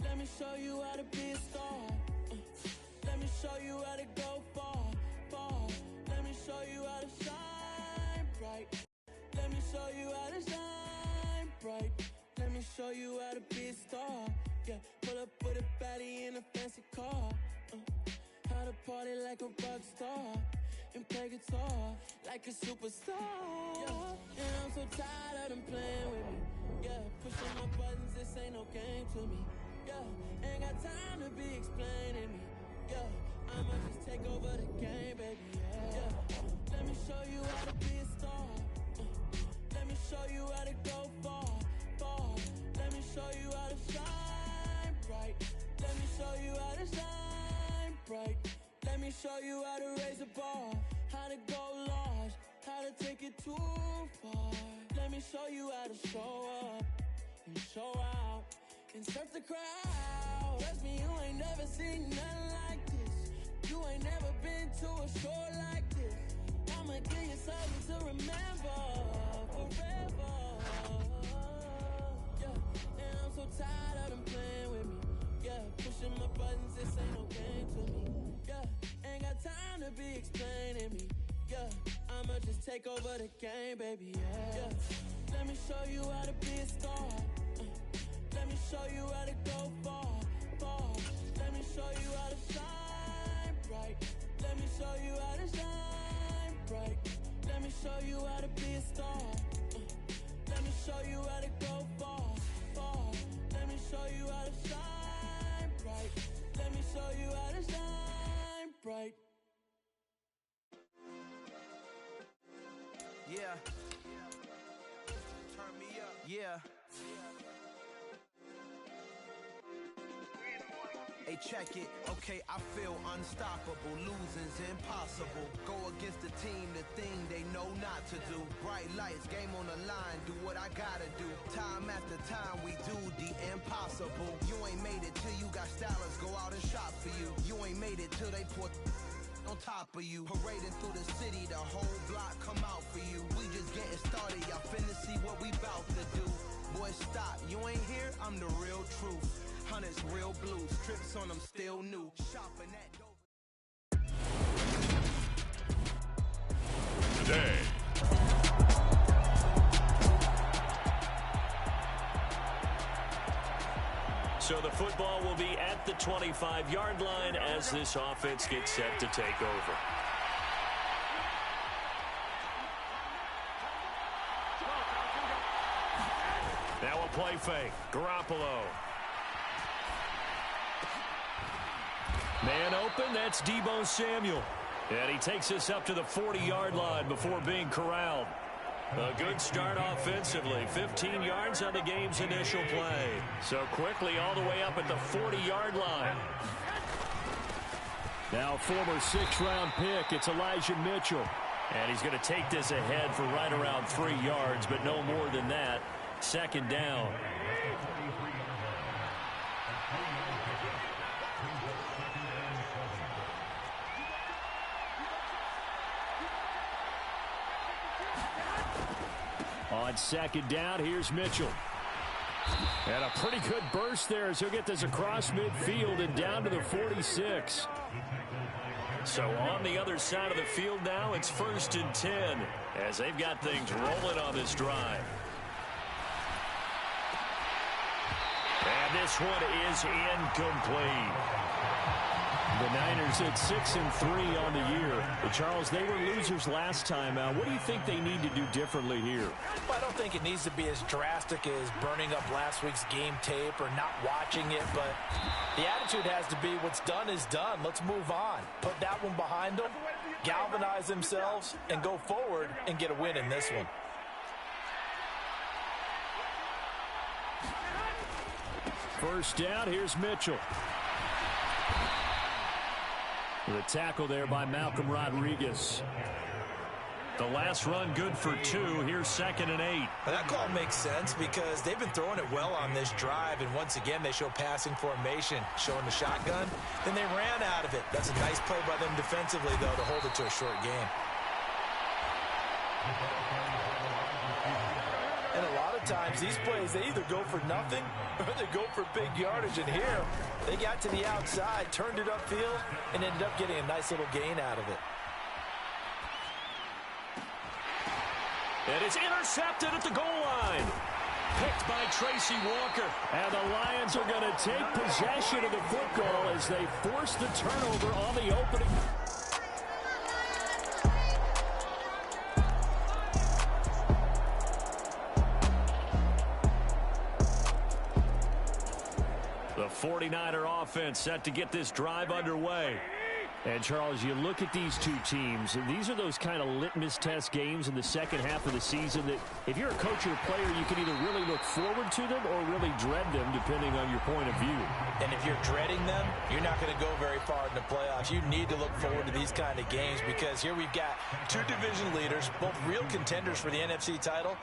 Let me show you how to be a star. Let me show you how to go far, far. Let me show you how to shine bright. Let me show you how to shine bright. Let me show you how to be a star. Yeah, pull up with a baddie in a fancy car. How to party like a rock star and play guitar like a superstar. Yeah, and I'm so tired of them playing with me. Yeah, pushing my buttons, this ain't no game to me. Yeah, ain't got time to be explaining me. Yeah, I'ma just take over the game, baby. Yeah, let me show you how to be a star. Let me show you how to go far, far. Let me show you how to shine bright. Let me show you how to shine bright. Let me show you how to raise a bar, how to go large, how to take it too far. Let me show you how to show up and show out and surf the crowd. Trust me, you ain't never seen nothing like this. You ain't never been to a show like this. I'ma give you something to remember forever. Yeah, and I'm so tired of them playing with me. Yeah, pushing my buttons, this ain't no game to me. Yeah, ain't got time to be explaining me. Yeah, I'ma just take over the game, baby. Yeah, let me show you how to be a star. Let me show you how to go far, far. Let me show you how to shine bright. Let me show you how to shine bright. Let me show you how to be a star. Let me show you how to go far, far. Let me show you how to shine bright. Let me show you how to shine bright. Yeah. Turn me up. Yeah. Hey, check it. Okay, I feel unstoppable. Losing's impossible. Go against the team, the thing they know not to do. Bright lights, game on the line, do what I gotta do. Time after time, we do the impossible. You ain't made it till you got stylers go out and shop for you. You ain't made it till they put on top of you. Parading through the city, the whole block come out for you. We just getting started, y'all finna see what we bout to do. Boy, stop, you ain't here, I'm the real truth. Hunters, real blue, strips on them still new. Shopping at Dover. Today. So the football will be at the 25-yard line as this offense gets set to take over. Now a play fake. Garoppolo. Man open, that's Deebo Samuel. And he takes us up to the 40-yard line before being corralled. A good start offensively. 15 yards on the game's initial play. So quickly all the way up at the 40-yard line. Now former 6th-round pick, it's Elijah Mitchell. And he's going to take this ahead for right around 3 yards, but no more than that. Second down. On second down, here's Mitchell. And a pretty good burst there as he'll get this across midfield and down to the 46. So on the other side of the field now, it's 1st and 10 as they've got things rolling on this drive. And this one is incomplete. The Niners at 6-3 on the year. But Charles, they were losers last time out. What do you think they need to do differently here? Well, I don't think it needs to be as drastic as burning up last week's game tape or not watching it, but the attitude has to be what's done is done. Let's move on. Put that one behind them, galvanize themselves, and go forward and get a win in this one. First down, here's Mitchell. The tackle there by Malcolm Rodriguez. The last run good for 2. Here's 2nd and 8. Well, that call makes sense because they've been throwing it well on this drive, and once again they show passing formation, showing the shotgun. Then they ran out of it. That's a nice play by them defensively, though, to hold it to a short game. And a lot of of times, these plays, they either go for nothing or they go for big yardage. And here, they got to the outside, turned it upfield, and ended up getting a nice little gain out of it. And it's intercepted at the goal line. Picked by Tracy Walker. And the Lions are going to take possession of the football as they force the turnover on the opening. The 49er offense set to get this drive underway. And, Charles, you look at these two teams, and these are those kind of litmus test games in the second half of the season that if you're a coach or a player, you can either really look forward to them or really dread them, depending on your point of view. And if you're dreading them, you're not going to go very far in the playoffs. You need to look forward to these kind of games because here we've got two division leaders, both real contenders for the NFC title.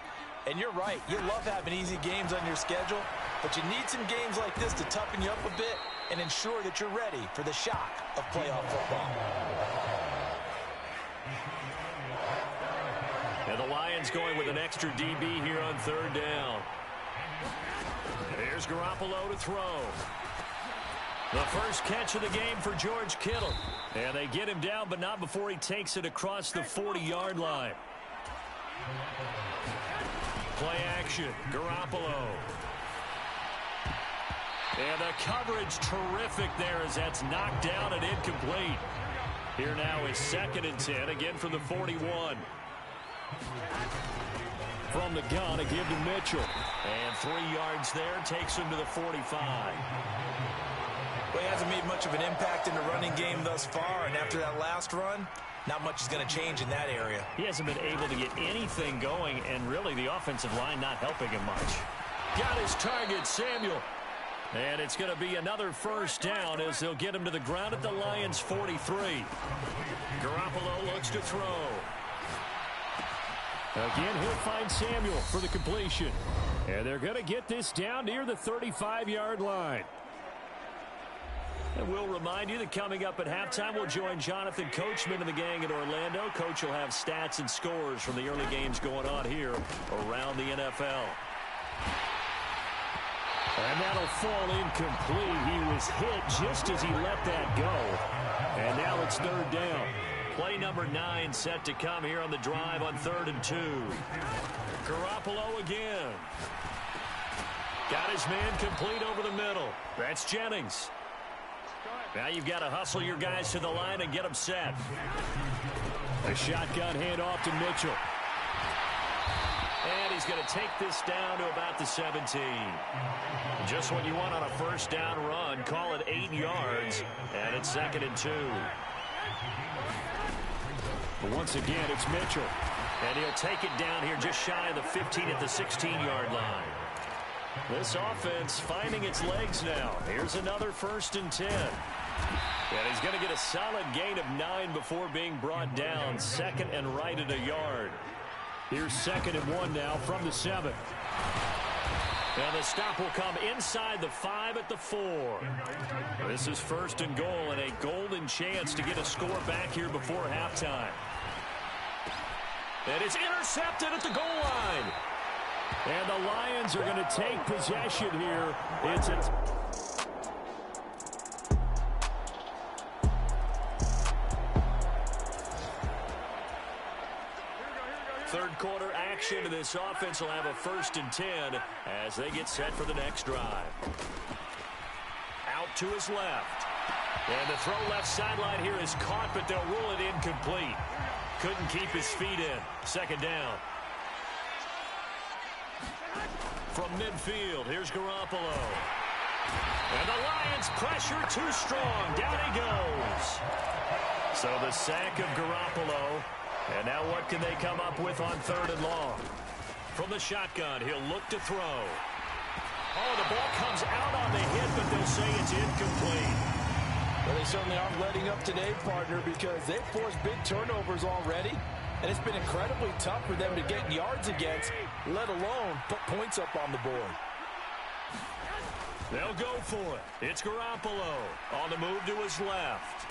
And you're right, you love having easy games on your schedule, but you need some games like this to toughen you up a bit and ensure that you're ready for the shock of playoff football. And the Lions going with an extra DB here on third down. Here's Garoppolo to throw. The first catch of the game for George Kittle. And they get him down, but not before he takes it across the 40-yard line. Play action, Garoppolo. And the coverage terrific there as that's knocked down and incomplete. Here now is 2nd and 10, again from the 41. From the gun, a give to Mitchell. And 3 yards there, takes him to the 45. Well, he hasn't made much of an impact in the running game thus far, and after that last run, not much is going to change in that area. He hasn't been able to get anything going, and really the offensive line not helping him much. Got his target, Samuel. And it's going to be another first down as they'll get him to the ground at the Lions' 43. Garoppolo looks to throw. Again, he'll find Samuel for the completion. And they're going to get this down near the 35-yard line. And we'll remind you that coming up at halftime, we'll join Jonathan Coachman and the gang in Orlando. Coach will have stats and scores from the early games going on here around the NFL. And that'll fall incomplete. He was hit just as he let that go. And now it's third down. Play number 9 set to come here on the drive on 3rd and 2. Garoppolo again. Got his man complete over the middle. That's Jennings. Now you've got to hustle your guys to the line and get them set. A shotgun handoff to Mitchell. And he's going to take this down to about the 17. Just what you want on a first down run. Call it 8 yards. And it's 2nd and 2. But once again, it's Mitchell. And he'll take it down here just shy of the 15 at the 16-yard line. This offense finding its legs now. Here's another 1st and 10. And he's going to get a solid gain of 9 before being brought down. 2nd and right at a yard. Here's 2nd and 1 now from the 7. And the stop will come inside the 5 at the 4. This is 1st and goal and a golden chance to get a score back here before halftime. And it's intercepted at the goal line. And the Lions are going to take possession here. It's a third quarter action, and this offense will have a 1st and 10 as they get set for the next drive. Out to his left. And the throw left sideline here is caught, but they'll rule it incomplete. Couldn't keep his feet in. 2nd down. From midfield, here's Garoppolo. And the Lions pressure too strong. Down he goes. So the sack of Garoppolo. And now what can they come up with on 3rd and long? From the shotgun, he'll look to throw. Oh, the ball comes out on the hit, but they'll say it's incomplete. Well, they certainly aren't letting up today, partner, because they've forced big turnovers already. And it's been incredibly tough for them to get yards against, let alone put points up on the board. They'll go for it. It's Garoppolo on the move to his left.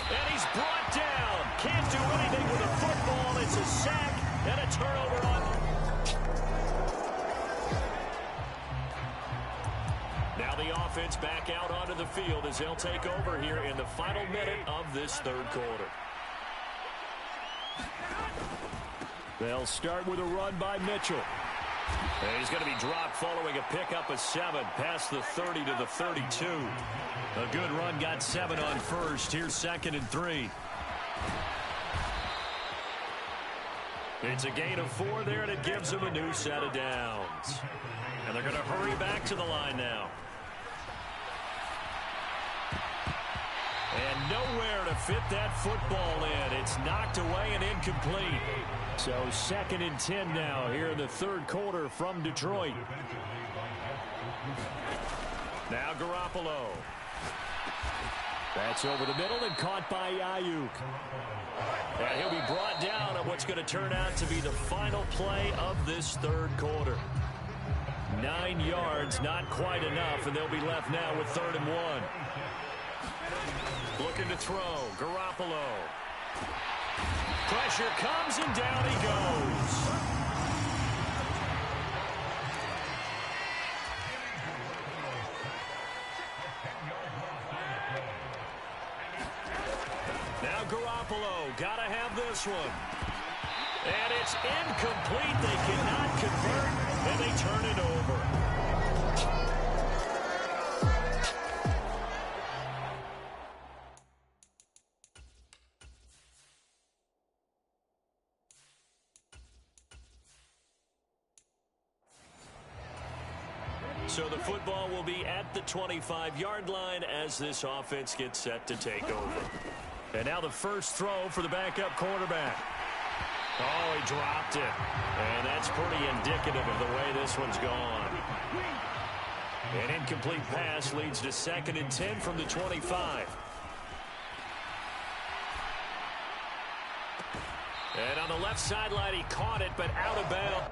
And he's brought down. Can't do anything with a football. It's a sack and a turnover on. offense back out onto the field as they'll take over here in the final minute of this third quarter. They'll start with a run by Mitchell. And he's going to be dropped following a pickup of 7 past the 30 to the 32. A good run got 7 on first. Here's 2nd and 3. It's a gain of 4 there, and it gives them a new set of downs. And they're going to hurry back to the line now. And nowhere to fit that football in. It's knocked away and incomplete. So 2nd and 10 now here in the third quarter from Detroit. Now Garoppolo. That's over the middle and caught by Ayuk. And he'll be brought down on what's going to turn out to be the final play of this third quarter. 9 yards, not quite enough, and they'll be left now with 3rd and 1. Looking to throw. Garoppolo. Pressure comes, and down he goes. Now Garoppolo. Got to have this one. And it's incomplete. They cannot convert, and they turn it over. So the football will be at the 25-yard line as this offense gets set to take over. And now the first throw for the backup quarterback. Oh, he dropped it. And that's pretty indicative of the way this one's gone. An incomplete pass leads to 2nd and 10 from the 25. And on the left sideline, he caught it, but out of bounds.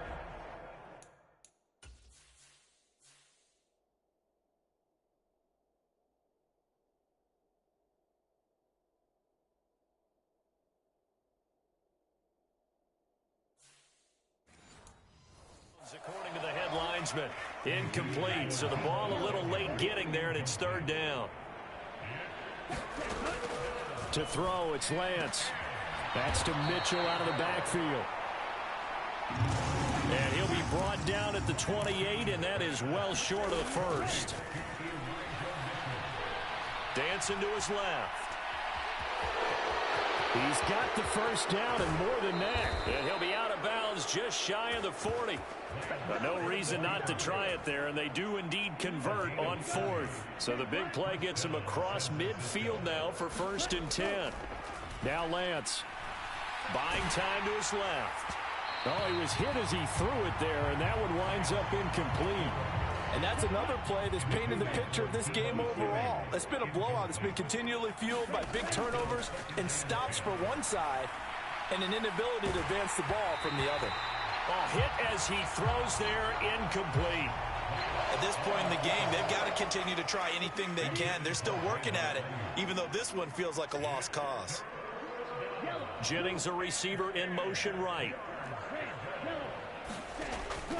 According to the head linesman, incomplete. So the ball a little late getting there, and it's 3rd down. To throw, it's Lance. That's to Mitchell out of the backfield. And he'll be brought down at the 28, and that is well short of the first. Dancing to his left. He's got the first down and more than that. And he'll be out of bounds just shy of the 40. But no reason not to try it there, and they do indeed convert on 4th. So the big play gets him across midfield now for 1st and 10. Now Lance. Buying time to his left. Oh, he was hit as he threw it there, and that one winds up incomplete. And that's another play that's painted the picture of this game overall. It's been a blowout. It's been continually fueled by big turnovers and stops for one side and an inability to advance the ball from the other. Oh, hit as he throws there, incomplete. At this point in the game, they've got to continue to try anything they can. They're still working at it, even though this one feels like a lost cause. Jennings, a receiver in motion right.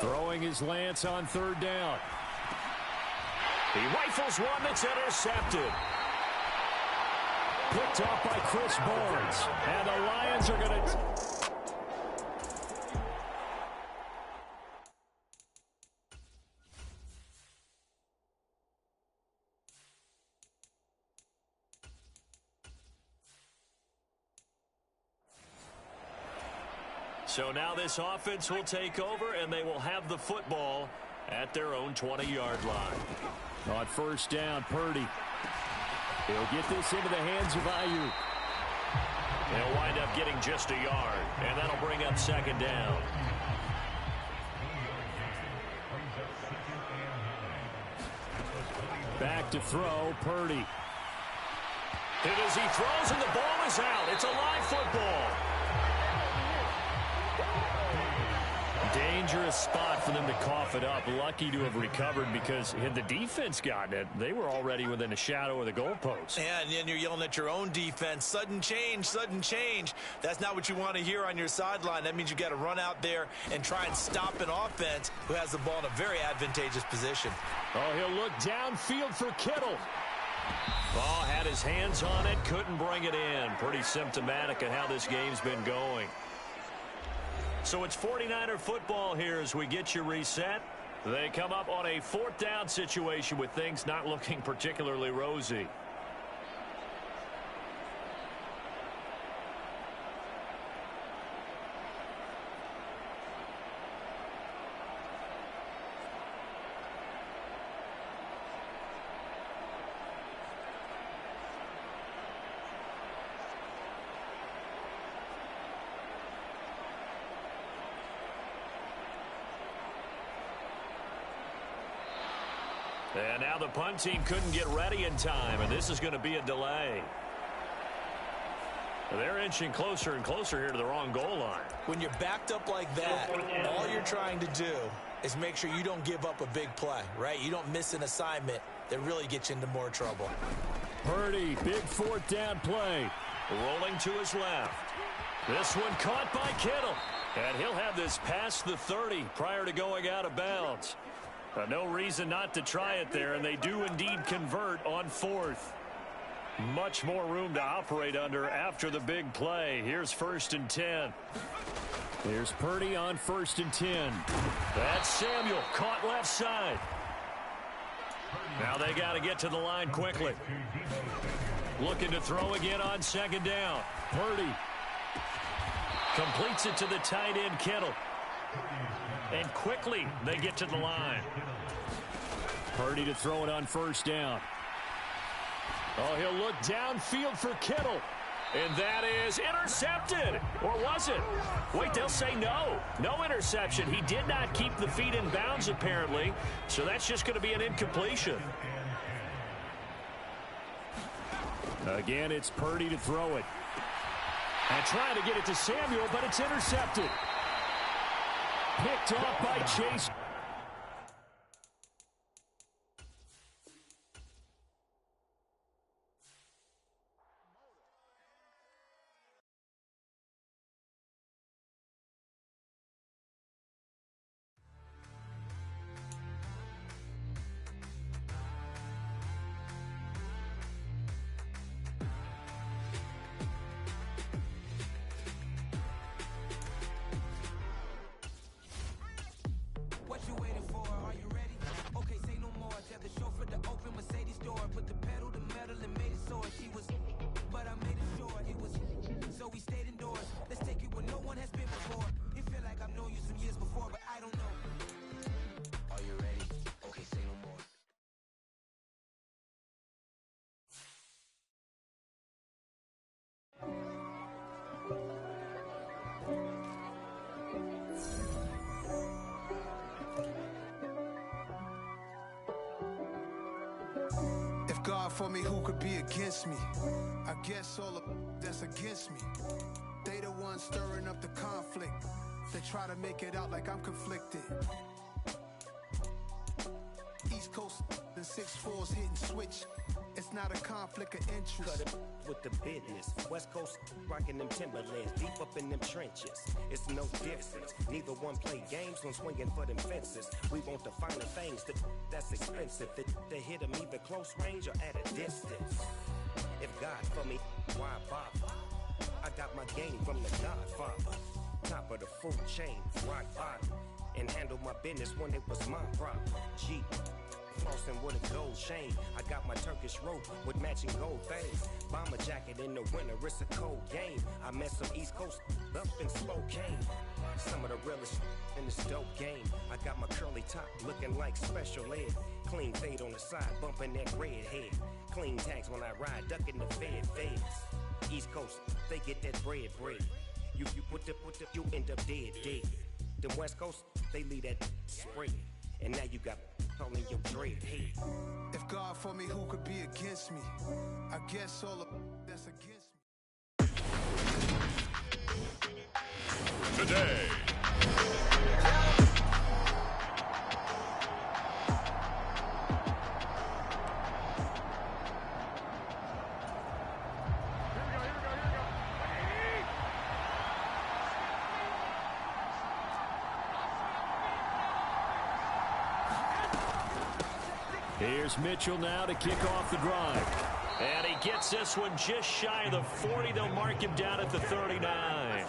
Throwing his Lance on 3rd down. He rifles one that's intercepted. Picked off by Chris Barnes. And the Lions are going to... So now this offense will take over, and they will have the football at their own 20-yard line. On 1st down, Purdy. He'll get this into the hands of Ayuk. He'll wind up getting just a yard, and that'll bring up 2nd down. Back to throw, Purdy. Hit as he throws, and the ball is out. It's a live football. dangerous spot for them to cough it up. Lucky to have recovered, because had the defense gotten it, they were already within a shadow of the goalpost. Yeah, and then you're yelling at your own defense. Sudden change, sudden change. That's not what you want to hear on your sideline. That means you got to run out there and try and stop an offense who has the ball in a very advantageous position. Oh, he'll look downfield for Kittle. Ball had his hands on it, couldn't bring it in. Pretty symptomatic of how this game's been going. So it's 49er football here as we get you reset. They come up on a 4th down situation with things not looking particularly rosy. And now the punt team couldn't get ready in time, and this is going to be a delay. They're inching closer and closer here to the wrong goal line. When you're backed up like that, all you're trying to do is make sure you don't give up a big play, right? You don't miss an assignment that really gets you into more trouble. Purdy, big 4th down play. Rolling to his left. This one caught by Kittle. And he'll have this past the 30 prior to going out of bounds. No reason not to try it there, and they do indeed convert on 4th. Much more room to operate under after the big play. Here's 1st and 10. Here's Purdy on 1st and 10. That's Samuel, caught left side. Now they got to get to the line quickly. Looking to throw again on 2nd down. Purdy completes it to the tight end, Kittle. And quickly they get to the line. Purdy to throw it on 1st down. Oh, he'll look downfield for Kittle. And that is intercepted. Or was it? Wait, they'll say no. No interception. He did not keep the feet in bounds, apparently. So that's just going to be an incompletion. Again, it's Purdy to throw it. And trying to get it to Samuel, but it's intercepted. Picked off by Chase. God for me, who could be against me? I guess all of that's against me. They the ones stirring up the conflict. They try to make it out like I'm conflicted. East Coast and 6'4s hitting switch. It's not a conflict of interest. Cut it with the business. West Coast rocking them Timberlands, deep up in them trenches. It's no difference. Neither one play games when swinging for them fences. We want the finer things that's expensive. They hit them either close range or at a distance. If God for me, why bother? I got my game from the Godfather. Top of the food chain, rock bottom. And handle my business when it was my problem. G. Flossing with a gold chain. I got my Turkish rope with matching gold things. Bomber jacket in the winter, it's a cold game. I met some East Coast up in Spokane. Some of the realest in this dope game. I got my curly top looking like special ed. Clean fade on the side, bumping that red head. Clean tags when I ride, ducking the feds. East Coast, they get that bread. You put the, you end up dead. Them West Coast, they leave that spread. And now you got calling your dread head. If God for me, who could be against me? I guess all of that's against me. Today. Here's Mitchell now to kick off the drive. And he gets this one just shy of the 40. They'll mark him down at the 39.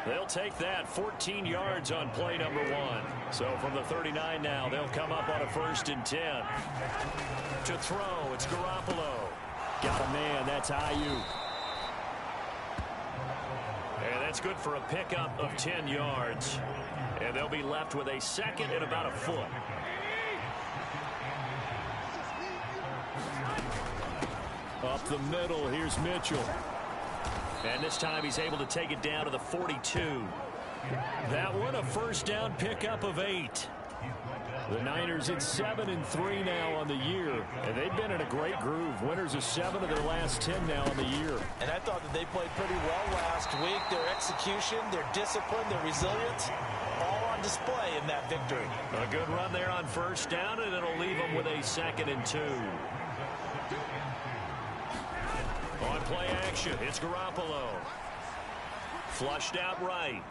They'll take that 14 yards on play number 1. So from the 39 now, they'll come up on a 1st and 10. To throw, it's Garoppolo. Got a man, that's Ayuk. And that's good for a pickup of 10 yards. And they'll be left with a 2nd and about a foot. Up the middle, here's Mitchell. And this time he's able to take it down to the 42. That one a 1st down pickup of 8. The Niners at 7-3 now on the year. And they've been in a great groove. Winners of 7 of their last 10 now on the year. And I thought that they played pretty well last week. Their execution, their discipline, their resilience, all on display in that victory. A good run there on 1st down, and it'll leave them with a 2nd and 2. On play action, it's Garoppolo. Flushed out right.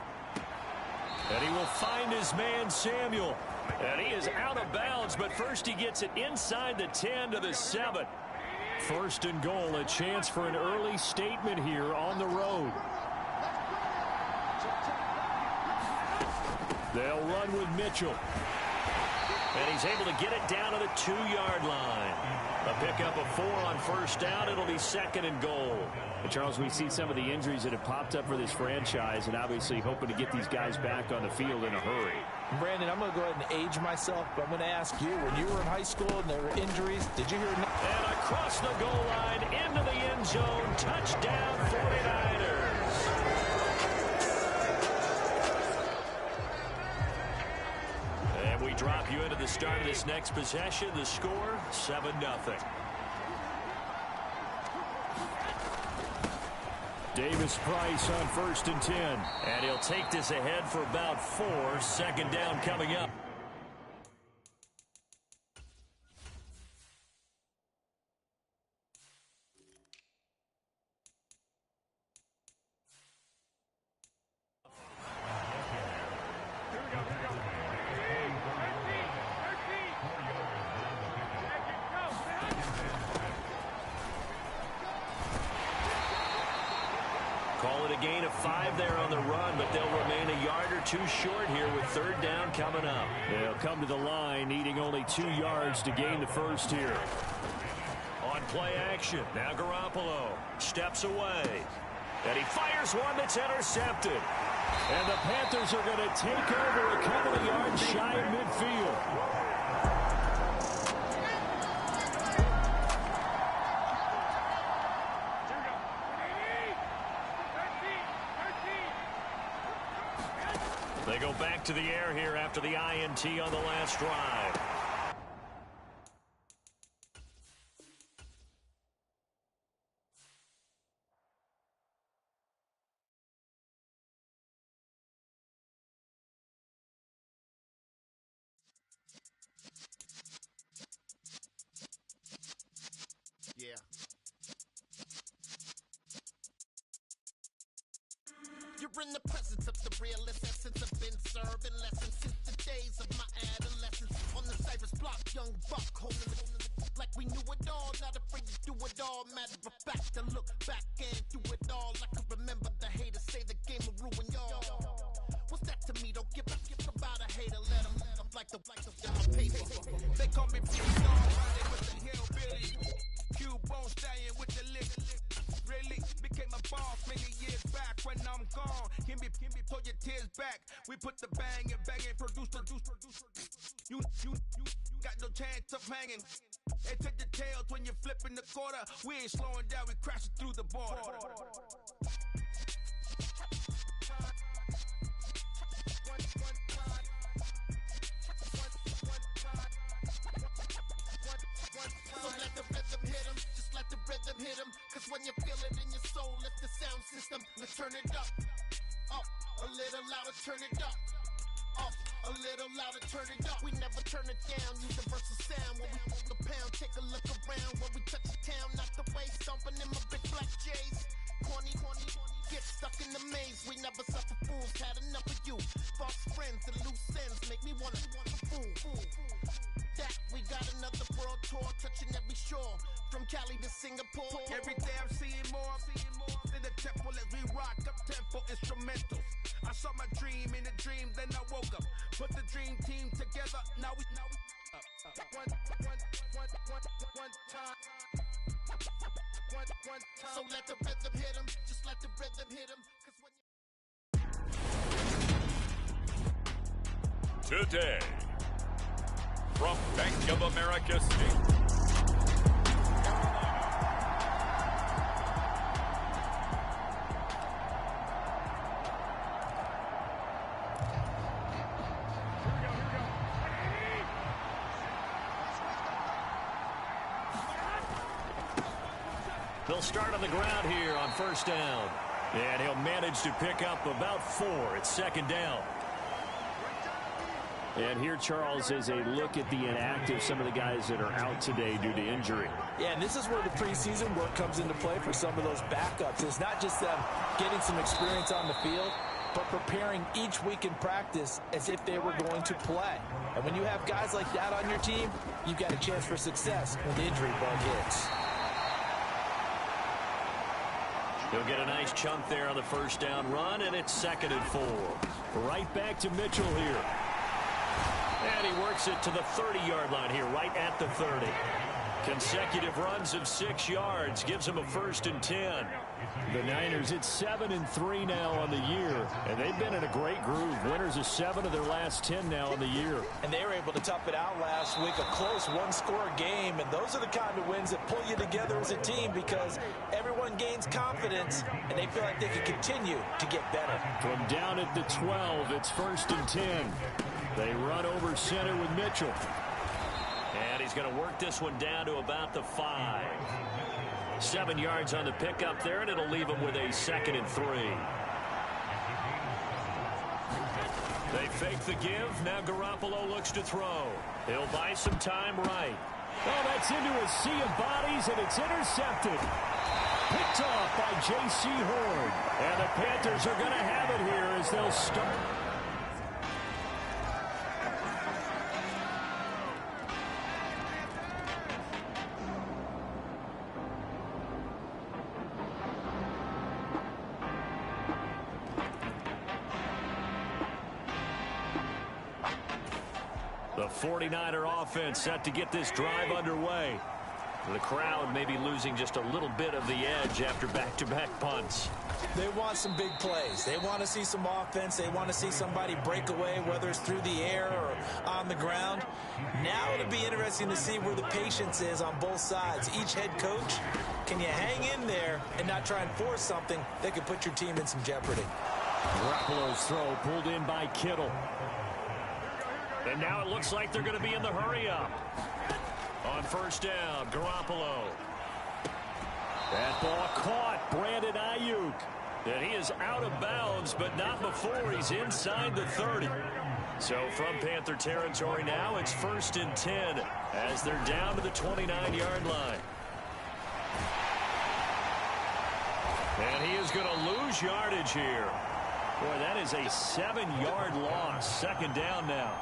And he will find his man, Samuel. And he is out of bounds, but first he gets it inside the 10 to the 7. 1st and goal, a chance for an early statement here on the road. They'll run with Mitchell. And he's able to get it down to the 2-yard line. A pickup of 4 on 1st down. It'll be 2nd and goal. And Charles, we see some of the injuries that have popped up for this franchise, and obviously hoping to get these guys back on the field in a hurry. Brandon, I'm going to go ahead and age myself, but I'm going to ask you, when you were in high school and there were injuries, did you hear? And across the goal line, into the end zone, touchdown 49ers. And we drop you into the start of this next possession. The score, 7-0. Davis Price on 1st and 10. And he'll take this ahead for about 4. 2nd down coming up. Call it a gain of 5 there on the run, but they'll remain a yard or 2 short here with 3rd down coming up. They'll come to the line, needing only 2 yards to gain the 1st here. On play action, now Garoppolo steps away. And he fires one that's intercepted. And the Panthers are going to take over a couple of yards shy of midfield. They go back to the air here after the INT on the last drive. Yeah. You're in the presence of the realest essence. I've been serving lessons since the days of my adolescence. On the Cyrus block, young buck holding the like we knew it all, not afraid to do it all. Matter of fact, to look back and do it all. I can remember the haters say the game will ruin y'all. What's that to me? Don't give about a hater. Let them like the paper. They call me P-Dog, they with the hillbilly. Q-Bone Stallion with the lick. Really became a boss many years back. When I'm gone, can be pull your tears back. We put the bang and produce. You got no chance of hanging. They take the tails when you're flipping the quarter. We ain't slowing down, we crashing through the border. So let the rhythm hit him, just let the rhythm hit him. Cause when you feel it in your soul, lift the sound system. Let's turn it up, a little louder, turn it up. A little louder, turn it up. We never turn it down, universal sound. When we move the pound, take a look around. When we touch the town, not the way, stomping in my big black J's. Corny, get stuck in the maze. We never suffer fools, had enough of you. False friends and loose ends make me wanna fool. That we got another world Cali to Singapore. Every day I'm seeing more in the temple as we rock up tempo instrumentals. I saw my dream in a dream, then I woke up. Put the dream team together, now we one time. So let the rhythm hit him, just let the rhythm hit him. Today, from Bank of America Stadium. They'll start on the ground here on first down. And he'll manage to pick up about 4. It's second down. And here, Charles, is a look at the inactive, some of the guys that are out today due to injury. Yeah, and this is where the preseason work comes into play for some of those backups. It's not just them getting some experience on the field, but preparing each week in practice as if they were going to play. And when you have guys like that on your team, you've got a chance for success when the injury bug hits. He'll get a nice chunk there on the first down run, and it's second and 4. Right back to Mitchell here. And he works it to the 30-yard line here, right at the 30. Consecutive runs of 6 yards gives him a first and 10. The Niners, it's 7-3 now on the year, and they've been in a great groove. Winners of 7 of their last 10 now on the year. And they were able to tough it out last week, a close one-score game, and those are the kind of wins that pull you together as a team because everyone gains confidence, and they feel like they can continue to get better. From down at the 12, it's first and 10. They run over center with Mitchell. And he's going to work this one down to about the 5. 7 yards on the pickup there, and it'll leave him with a second and 3. They fake the give. Now Garoppolo looks to throw. He'll buy some time right. Oh, that's into a sea of bodies, and it's intercepted. Picked off by J.C. Horn. And the Panthers are going to have it here as they'll start. The 49er offense set to get this drive underway. The crowd may be losing just a little bit of the edge after back-to-back punts. They want some big plays. They want to see some offense. They want to see somebody break away, whether it's through the air or on the ground. Now it'll be interesting to see where the patience is on both sides. Each head coach, can you hang in there and not try and force something that could put your team in some jeopardy? Garoppolo's throw pulled in by Kittle. And now it looks like they're going to be in the hurry-up. On first down, Garoppolo. That ball caught. Brandon Ayuk. And he is out of bounds, but not before he's inside the 30. So from Panther territory now, it's first and 10 as they're down to the 29-yard line. And he is going to lose yardage here. Boy, that is a 7-yard loss. Second down now.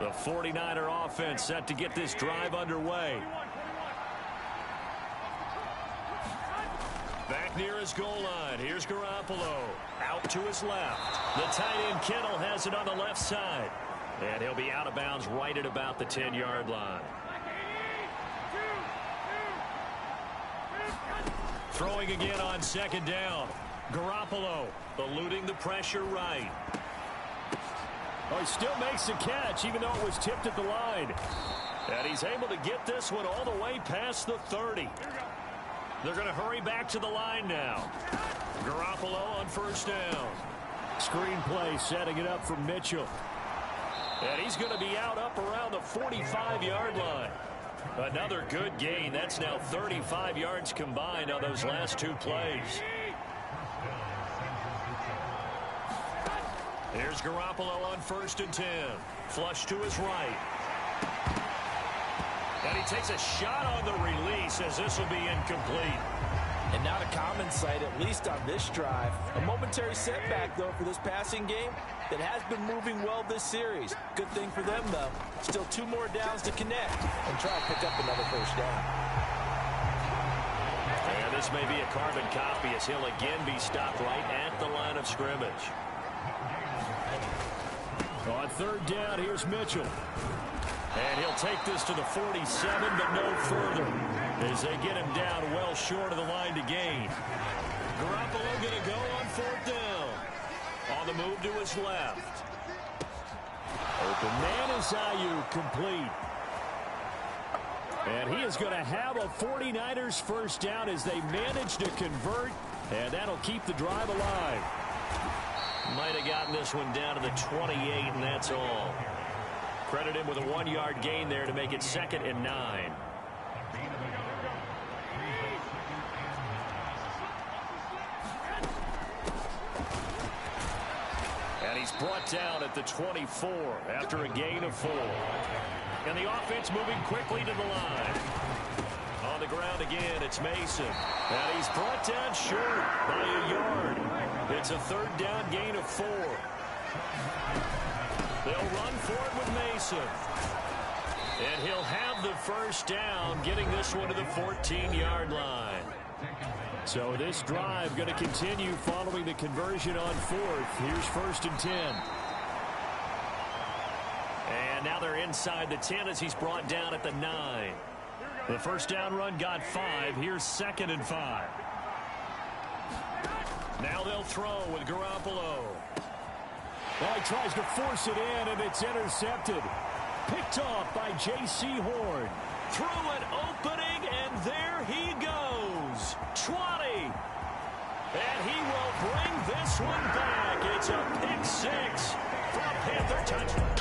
The 49er offense set to get this drive underway. Back near his goal line. Here's Garoppolo. Out to his left. The tight end Kittle has it on the left side. And he'll be out of bounds right at about the 10-yard line. Throwing again on second down. Garoppolo eluding the pressure right. Oh, he still makes the catch, even though it was tipped at the line. And he's able to get this one all the way past the 30. They're going to hurry back to the line now. Garoppolo on first down. Screenplay setting it up for Mitchell. And he's going to be out up around the 45-yard line. Another good gain. That's now 35 yards combined on those last 2 plays. Here's Garoppolo on first and 10. Flush to his right. And he takes a shot on the release as this will be incomplete. And not a common sight, at least on this drive. A momentary setback, though, for this passing game that has been moving well this series. Good thing for them, though. Still 2 more downs to connect and try and pick up another first down. And this may be a carbon copy as he'll again be stopped right at the line of scrimmage. On 3rd down, here's Mitchell. And he'll take this to the 47, but no further, as they get him down well short of the line to gain. Garoppolo going to go on 4th down. On the move to his left. Open man is Ayuk, complete. And he is going to have a 49ers first down as they manage to convert, and that'll keep the drive alive. Might have gotten this one down to the 28, and that's all. Credit him with a 1-yard gain there to make it 2nd and 9. And he's brought down at the 24 after a gain of 4. And the offense moving quickly to the line. On the ground again, it's Mason. And he's brought down short by a yard. It's a 3rd down gain of 4. They'll run for it with Mason. And he'll have the first down, getting this one to the 14-yard line. So this drive going to continue following the conversion on 4th. Here's 1st and 10. And now they're inside the 10 as he's brought down at the 9. The first down run got 5. Here's 2nd and 5. Now they'll throw with Garoppolo. Well, he tries to force it in, and it's intercepted. Picked off by J.C. Horn. Through an opening, and there he goes. 20. And he will bring this one back. It's a pick 6 for a Panther touchdown.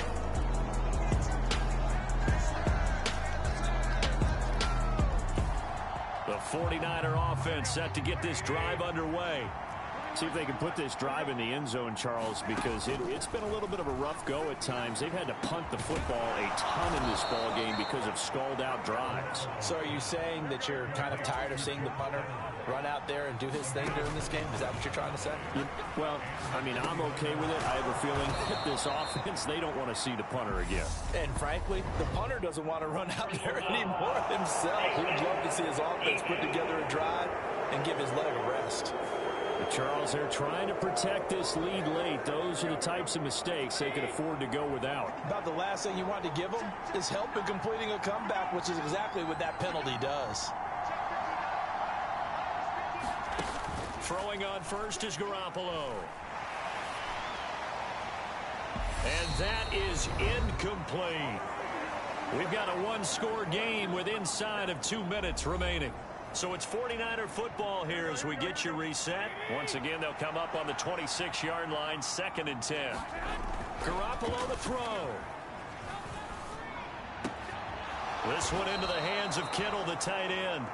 The 49er offense set to get this drive underway. See if they can put this drive in the end zone, Charles, because it's been a little bit of a rough go at times. They've had to punt the football a ton in this ball game because of stalled-out drives. So are you saying that you're kind of tired of seeing the punter run out there and do his thing during this game? Is that what you're trying to say? Well, I mean, I'm okay with it. I have a feeling that this offense, they don't want to see the punter again. And frankly, the punter doesn't want to run out there anymore himself. He would love to see his offense put together a drive and give his leg a rest. Charles, they're trying to protect this lead late. Those are the types of mistakes they can afford to go without. About the last thing you want to give them is help in completing a comeback, which is exactly what that penalty does. Throwing on first is Garoppolo. And that is incomplete. We've got a one-score game with inside of 2 minutes remaining. So it's 49er football here as we get you reset. Once again, they'll come up on the 26-yard line, 2nd and 10. Garoppolo to throw. This one into the hands of Kittle, the tight end.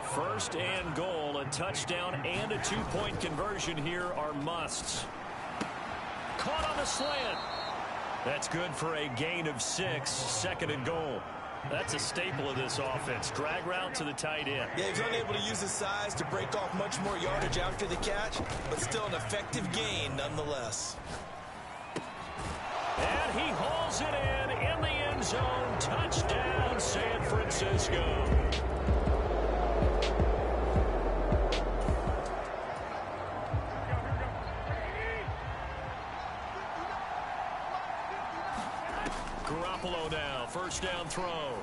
1st and goal, a touchdown and a 2-point conversion here are musts. Caught on the slant. That's good for a gain of 6, 2nd and goal. That's a staple of this offense. Drag route to the tight end. Yeah, he's unable to use his size to break off much more yardage after the catch, but still an effective gain nonetheless. And he hauls it in the end zone. Touchdown, San Francisco. Garoppolo now, 1st down throw.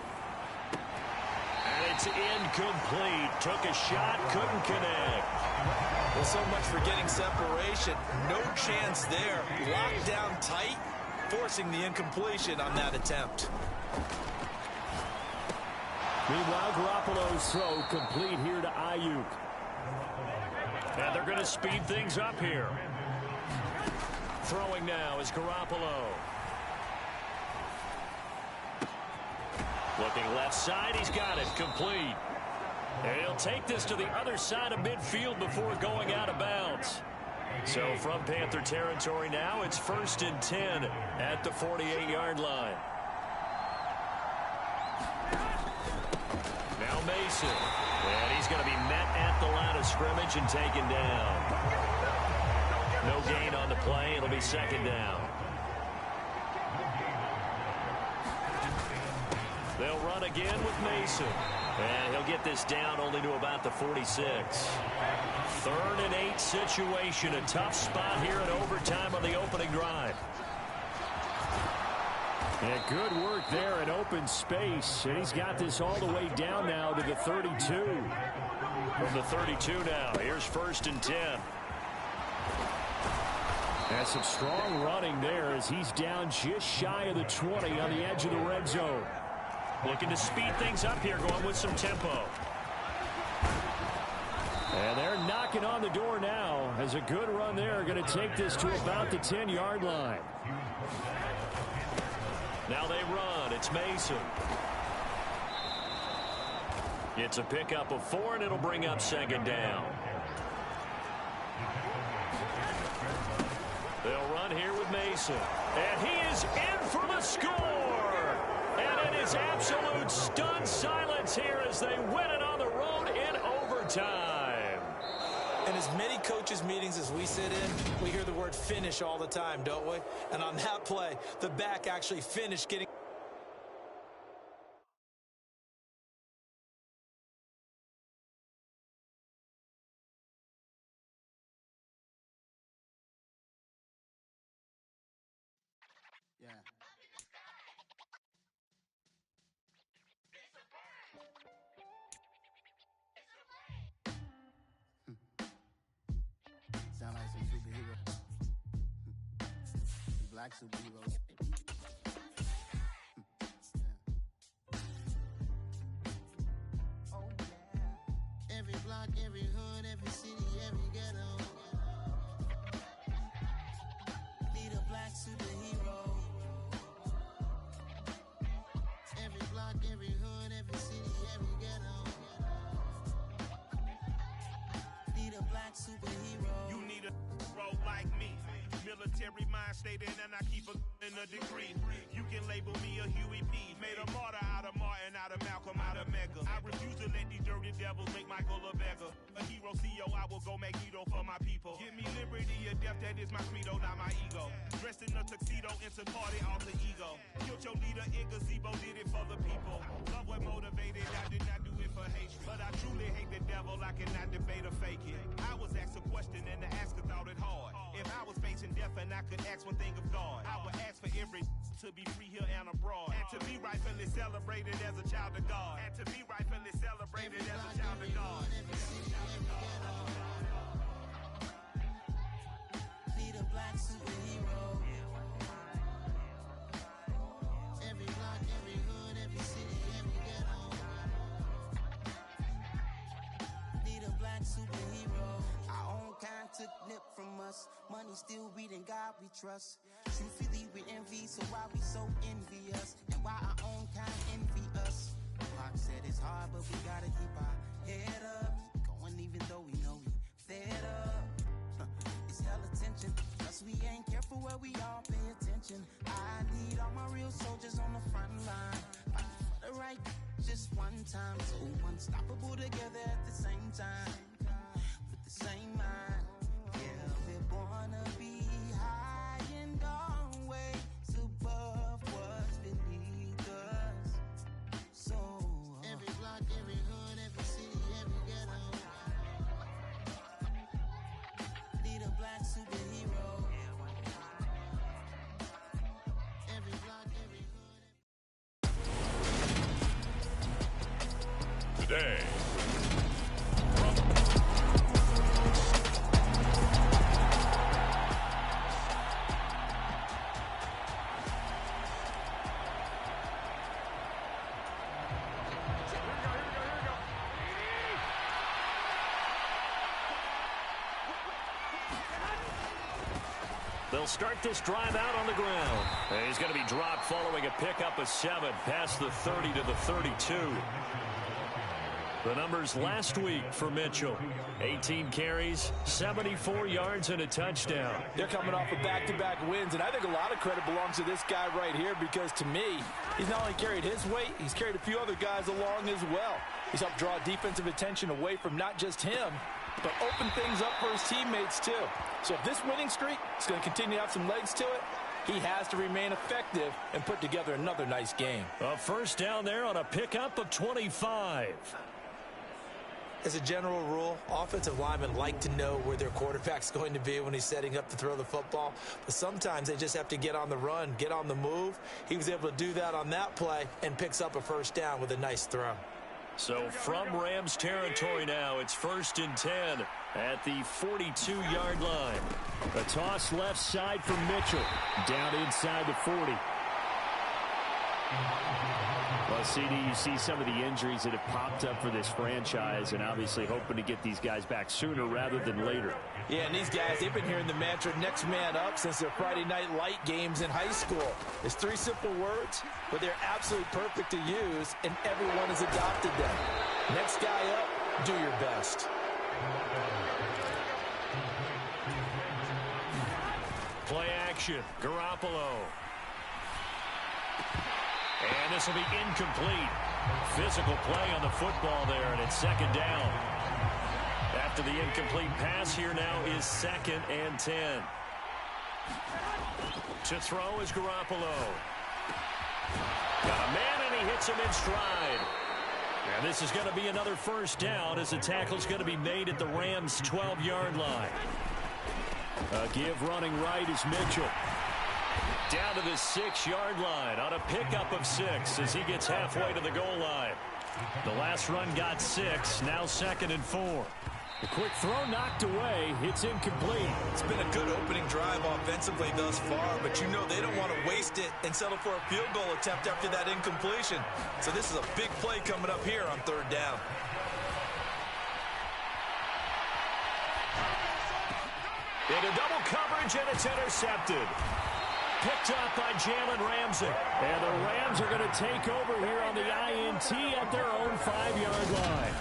And it's incomplete. Took a shot, couldn't connect. Well, so much for getting separation. No chance there. Locked down tight, forcing the incompletion on that attempt. Meanwhile, Garoppolo's throw complete here to Ayuk. And they're going to speed things up here. Throwing now is Garoppolo. Looking left side, he's got it, complete. And he'll take this to the other side of midfield before going out of bounds. So from Panther territory now, it's 1st and 10 at the 48-yard line. Now Mason And he's going to be met at the line of scrimmage and taken down. No gain on the play. It'll be second down. They'll run again with Mason. And he'll get this down only to about the 46. 3rd and 8 situation. A tough spot here in overtime on the opening drive. And good work there in open space. And he's got this all the way down now to the 32. From the 32 now. Here's 1st and 10. And some strong running there as he's down just shy of the 20 on the edge of the red zone. Looking to speed things up here, going with some tempo. And they're knocking on the door now as a good run there. Going to take this to about the 10-yard line. Now they run. It's Mason. It's a pickup of 4, and it'll bring up second down. They'll run here with Mason. And he is in for the score. And it is absolute stunned silence here as they win it on the road in overtime. In as many coaches' meetings as we sit in, we hear the word finish all the time, don't we? And on that play, the back actually finished getting... Yeah. Sound like some superheroes. Black superheroes. Oh yeah. Every block, every hood, every city, every ghetto. Need a black superhero. Every block, every hood, every city, every ghetto. Need a black superhero. You need a hero like me. Military mind stated, and I keep in a degree. You can label me a Huey P. Made a martyr out of Martin, out of Malcolm, out of Mega. I refuse to let these dirty devils make Michael a beggar. A hero CEO, I will go Magneto for my people. Give me liberty or death, that is my credo, not my ego. Dressed in a tuxedo, into party, off the ego. Killed your leader, in gazebo, did it for the people. Love what motivated, I did not do it for hatred. But I truly hate the devil, I cannot debate or fake it. I was asked a question and the asker thought it hard. If I was facing death and I could ask one thing of God, I would ask for every to be free here and abroad. And to be rightfully celebrated as a child of God. And to be rightfully celebrated as a child of God. Need a black superhero. Every block, every hood, every city, every ghetto. Need a black superhero. Our own kind took nip from us. Money still reading God we trust. Truthfully we envy, so why we so envious? And why our own kind envy us? Pac said it's hard, but we gotta keep our head up. Going even though we know we fed up. It's hell attention, plus we ain't careful where we all pay attention. I need all my real soldiers on the front line, fighting for the right just one time. So unstoppable together at the same time, with the same mind. Yeah, we're born to be high and always above what's beneath us. So every block, every hood, every city, every ghetto. Need a black superhero. Every block, every hood. Today. They'll start this drive out on the ground. And he's going to be dropped following a pickup of 7 past the 30 to the 32. The numbers last week for Mitchell. 18 carries, 74 yards, and a touchdown. They're coming off of back-to-back wins, and I think a lot of credit belongs to this guy right here because, to me, he's not only carried his weight, he's carried a few other guys along as well. He's helped draw defensive attention away from not just him, but open things up for his teammates too. So if this winning streak is going to continue to have some legs to it, he has to remain effective and put together another nice game. A first down there on a pickup of 25. As a general rule, offensive linemen like to know where their quarterback's going to be when he's setting up to throw the football. But sometimes they just have to get on the run, get on the move. He was able to do that on that play and picks up a first down with a nice throw. So from Rams territory now, it's 1st and 10 at the 42-yard line. A toss left side for Mitchell. Down inside the 40. Well, CD, you see some of the injuries that have popped up for this franchise, and obviously hoping to get these guys back sooner rather than later. Yeah, and these guys, they've been hearing the mantra next man up since their Friday night light games in high school. It's 3 simple words, but they're absolutely perfect to use, and everyone has adopted them. Next guy up, do your best. Play action, Garoppolo. And this will be incomplete. Physical play on the football there, and it's 2nd down. After the incomplete pass, here now is 2nd and 10. To throw is Garoppolo. Got a man, and he hits him in stride. And this is going to be another first down as the tackle's going to be made at the Rams' 12-yard line. A give running right is Mitchell. Down to the 6-yard line on a pickup of 6 as he gets halfway to the goal line. The last run got 6, now 2nd and 4. The quick throw knocked away. It's incomplete. It's been a good opening drive offensively thus far, but you know they don't want to waste it and settle for a field goal attempt after that incompletion. So this is a big play coming up here on 3rd down. Into double coverage, and it's intercepted. Picked up by Jalen Ramsey. And the Rams are going to take over here on the INT at their own 5-yard line.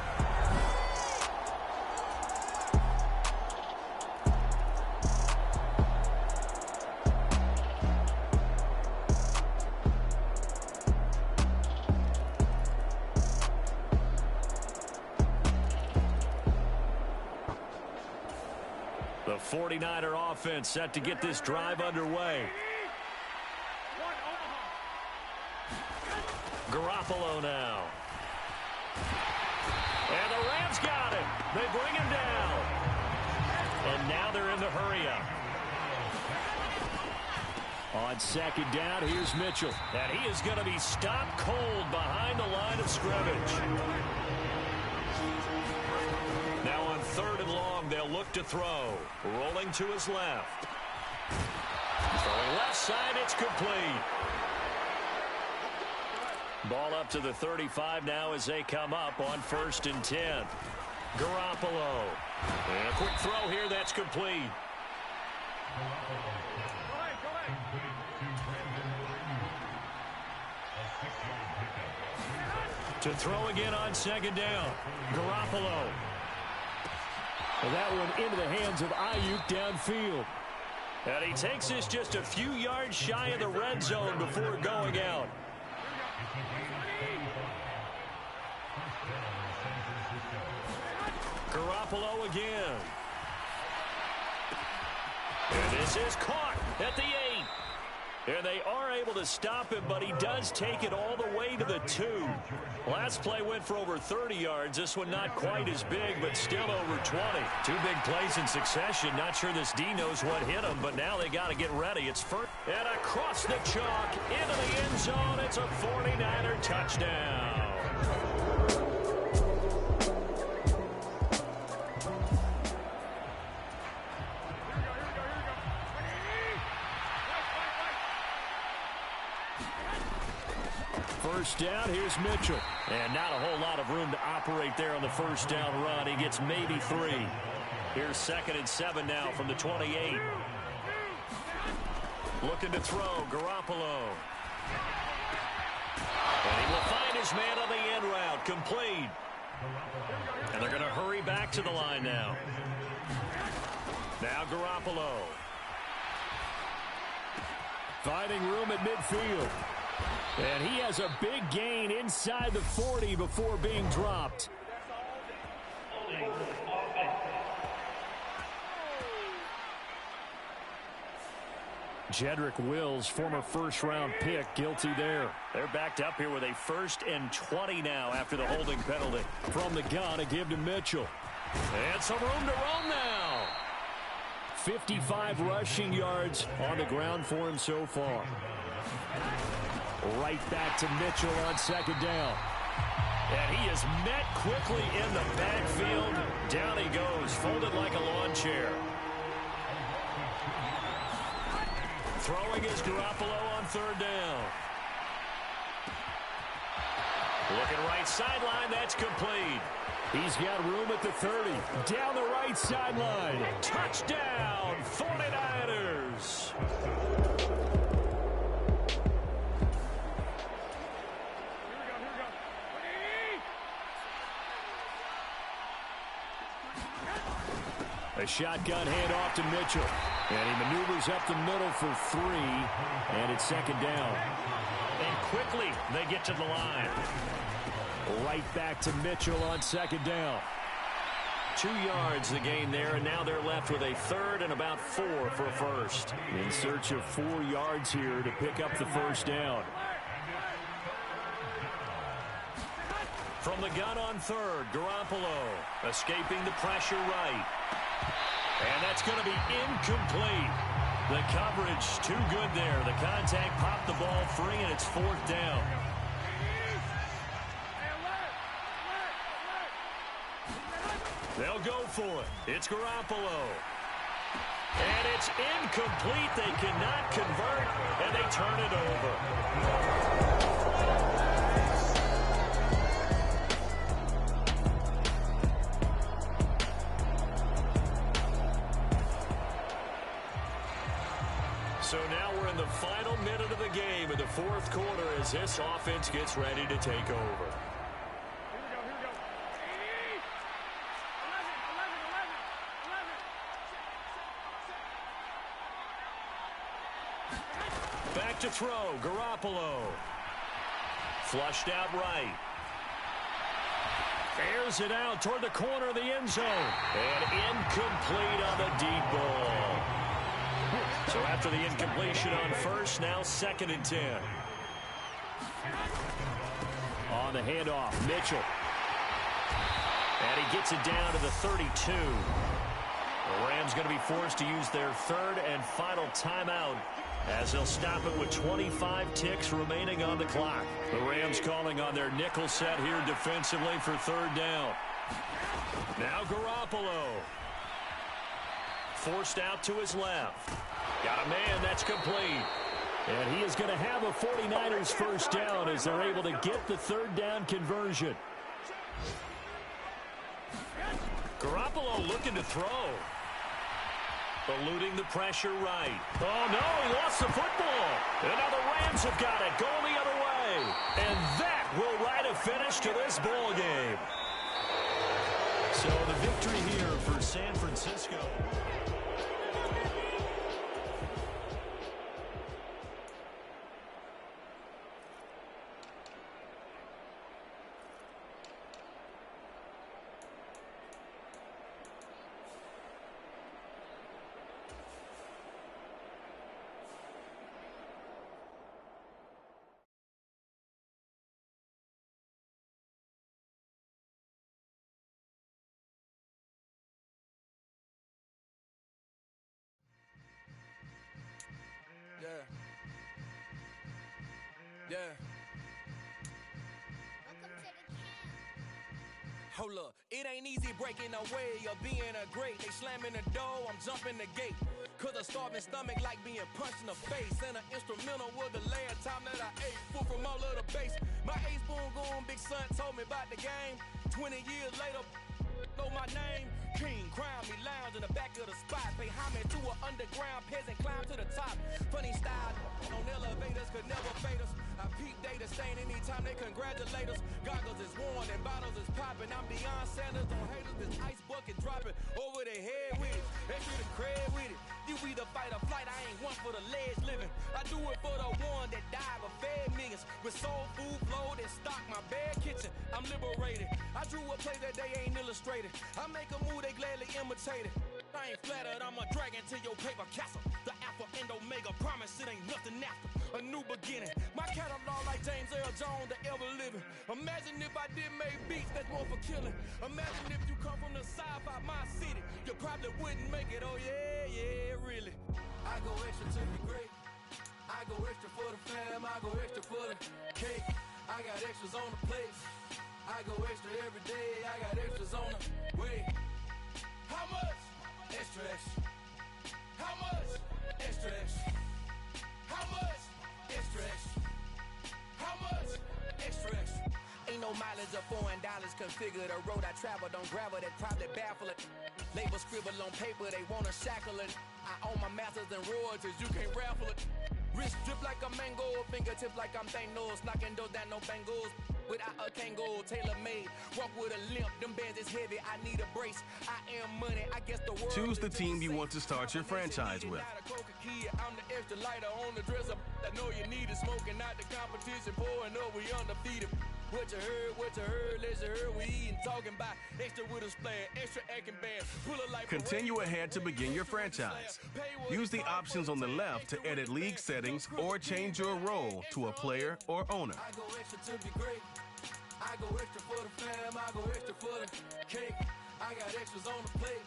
The 49er offense set to get this drive underway. Garoppolo now. And the Rams got him. They bring him down. And now they're in the hurry-up. On 2nd down, here's Mitchell. And he is going to be stopped cold behind the line of scrimmage. Now on 3rd and long, they'll look to throw. Rolling to his left. Throwing left side, it's complete. Ball up to the 35 now as they come up on 1st and 10. Garoppolo. And a quick throw here, that's complete. To throw again on 2nd down. Garoppolo. And that one into the hands of Ayuk downfield. And he takes this just a few yards shy of the red zone before going out. Garoppolo again. And this is caught at the 8. And they are able to stop him, but he does take it all the way to the 2. Last play went for over 30 yards. This one not quite as big, but still over 20. 2 big plays in succession. Not sure this D knows what hit him, but now they got to get ready. It's first. And across the chalk, into the end zone. It's a 49er touchdown. First down, here's Mitchell. And not a whole lot of room to operate there on the first down run. He gets maybe 3. Here's 2nd and 7 now from the 28. Looking to throw, Garoppolo. And he will find his man on the end route, complete. And they're going to hurry back to the line now. Now Garoppolo. Finding room at midfield. And he has a big gain inside the 40 before being dropped. Jedrick Wills, former first-round pick, guilty there. They're backed up here with a 1st and 20 now after the holding penalty. From the gun, a give to Mitchell. And some room to run now. 55 rushing yards on the ground for him so far. Right back to Mitchell on 2nd down. And he is met quickly in the backfield. Down he goes, folded like a lawn chair. Throwing is Garoppolo on 3rd down. Looking right sideline, that's complete. He's got room at the 30. Down the right sideline. Touchdown, 49ers. A shotgun handoff to Mitchell. And he maneuvers up the middle for 3. And it's 2nd down. And quickly they get to the line. Right back to Mitchell on 2nd down. 2 yards the gain there, and now they're left with a 3rd and about 4 for a 1st. In search of 4 yards here to pick up the 1st down. From the gun on 3rd, Garoppolo escaping the pressure right. And that's going to be incomplete. The coverage too good there. The contact popped the ball free, and it's 4th down. They'll go for it. It's Garoppolo. And it's incomplete. They cannot convert, and they turn it over. So now we're in the final minute of the game in the 4th quarter as this offense gets ready to take over. Back to throw, Garoppolo. Flushed out right. Airs it out toward the corner of the end zone. And incomplete on the deep ball. So after the incompletion on 1st, now 2nd and 10. On the handoff, Mitchell. And he gets it down to the 32. The Rams going to be forced to use their 3rd and final timeout as they'll stop it with 25 ticks remaining on the clock. The Rams calling on their nickel set here defensively for 3rd down. Now Garoppolo. Forced out to his left. Got a man, that's complete. And he is going to have a 49ers 1st down as they're able to get the 3rd down conversion. Garoppolo looking to throw. Eluding the pressure right. Oh, no, he lost the football. And now the Rams have got it going the other way. And that will write a finish to this ball game. So the victory here for San Francisco. Yeah. Hold up, it ain't easy breaking away or being a great. They slamming the door, I'm jumping the gate. Cause a starving stomach like being punched in the face. And an instrumental will delay a time that I ate. Food from all of the base. My ace boom goon, big son told me about the game. 20 years later, know my name. King, crown me, lounge in the back of the spot. Pay homage to an underground peasant, climb to the top. Funny style, on elevators could never fade us. I peep data stain anytime they congratulate us. Goggles is worn and bottles is popping. I'm beyond Sanders on haters, this ice bucket dropping over their head with it. Extra the cred with it. You either fight or flight, I ain't one for the ledge living. I do it for the one that died but fed me. millions. With soul food flow that stock my bad kitchen. I'm liberated. I drew a play that they ain't illustrated. I make a move, they gladly imitate it. I ain't flattered, I'm a dragon to your paper castle. The alpha and omega, promise it ain't nothing after. A new beginning. My catalog like James Earl Jones, the ever living. Imagine if I did make beats that's more for killing. Imagine if you come from the side by my city. You probably wouldn't make it, oh yeah, really. I go extra to be great. I go extra for the fam, I go extra for the cake. I got extras on the plate. I go extra every day, I got extras on the way. How much? Extra, extra. How much? Extra, extra. How much? Extra, extra. How much? Extra, extra. Ain't no mileage of $4 configure the road I travel. Don't gravel that probably baffle it. Label scribble on paper, they wanna shackle it. I own my masters and royalties, you can't raffle it. Wrist drip like a mango, fingertips like I'm Thanos. Knocking those down, no bangles. Without a Kango, tailor-made. Walk with a limp, them bands is heavy. I need a brace. I am money, I guess the world. Choose the team you want to start your franchise with. I'm the extra lighter on the dresser. I know you need it, smoking out the competition, pouring up, we undefeated. What you heard, let's heard, we eating, talking about extra with a splash, extra acting band. Pull it like Continue ahead to begin your franchise. Use the options on the left to edit league settings or change your role to a player or owner. I go extra to be great. I go extra for the fam, I go extra for the cake. I got extras on the plate.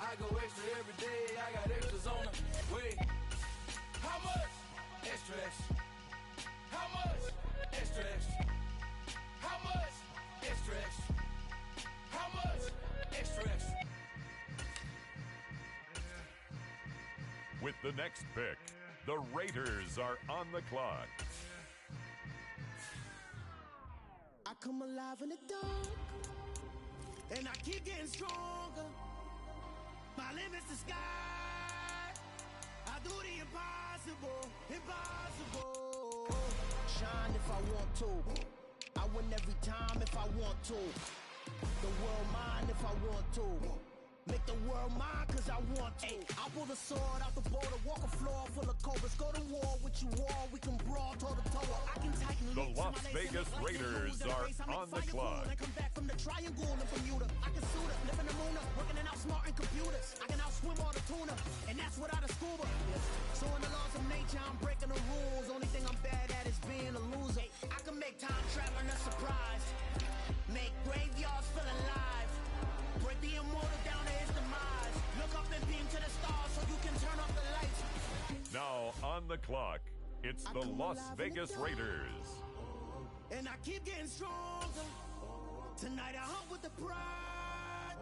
I go extra every day, I got extras on the way. How much? Extra, extra. How much? Extra, extra. How much? Extra, extra. How much? Extra, extra. With the next pick, the Raiders are on the clock. I come alive in the dark, and I keep getting stronger. My limit's the sky. I do the impossible, impossible. Shine if I want to. I win every time if I want to. The world mine if I want to. Make the world mine cause I want to. I pull the sword out the border, walk a floor full of cobras. Go to war with you all, we can brawl toe to toe. I can tighten The Las Vegas Raiders are on the clock. I come back from the triangle in Bermuda. I can suit up, live in the moon up, working and outsmarting computers. I can outswim all the tuna, and that's without a scuba. So in the laws of nature, I'm breaking the rules. Only thing I'm bad at is being a loser. I can make time traveling a surprise. Make graveyards feel alive. Break the immortal down to his demise. Look up and beam to the stars so you can turn off the lights. Now on the clock, it's the Las Vegas Raiders. And I keep getting stronger. Tonight I hunt with the pride.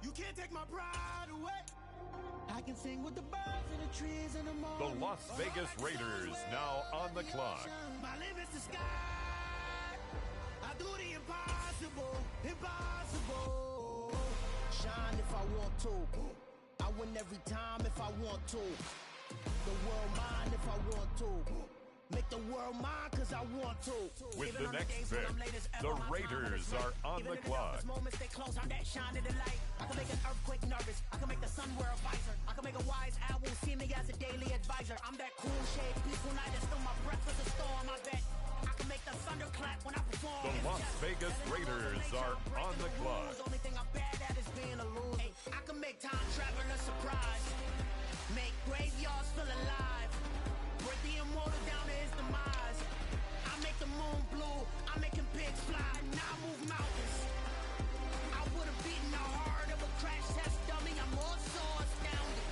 You can't take my pride away. I can sing with the birds and the trees and the moon. The Las Vegas Raiders now on the clock. My limit's the sky. I do the impossible, impossible. Shine if I want to. I win every time if I want to. The world mine if I want to. Make the world mine cause I want to. With the next pick, the Raiders are on the clock. Moments they close, I'm that shine in the light. I can make an earthquake nervous. I can make the sun wear a visor. I can make a wise owl see me as a daily advisor. I'm that cool shade, peaceful night that still my breath is a storm. I bet I can make the thunder clap when I perform. The Las Vegas Raiders are on the clock. Only thing I'm bad at is being a loser. I can make time traveling a surprise. Make graveyards feel alive. Break the immortal down to his demise. I make the moon blue. I'm making pigs fly. Now I move mountains. I would have beaten the heart of a crash test dummy. I'm more so astounded.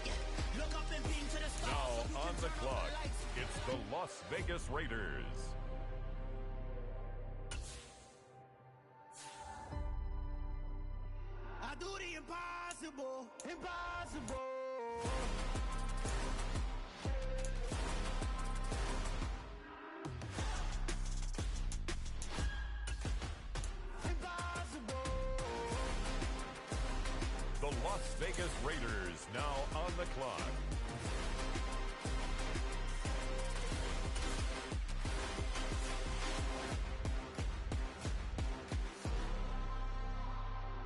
Yeah. Look up and beam to the stars. Now so on the clock, it's the Las Vegas Raiders. I do the impossible, impossible. The Las Vegas Raiders now on the clock.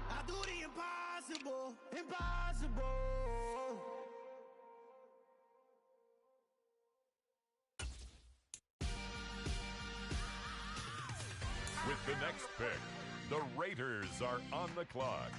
I do the impossible, impossible. next pick, the Raiders are on the clock.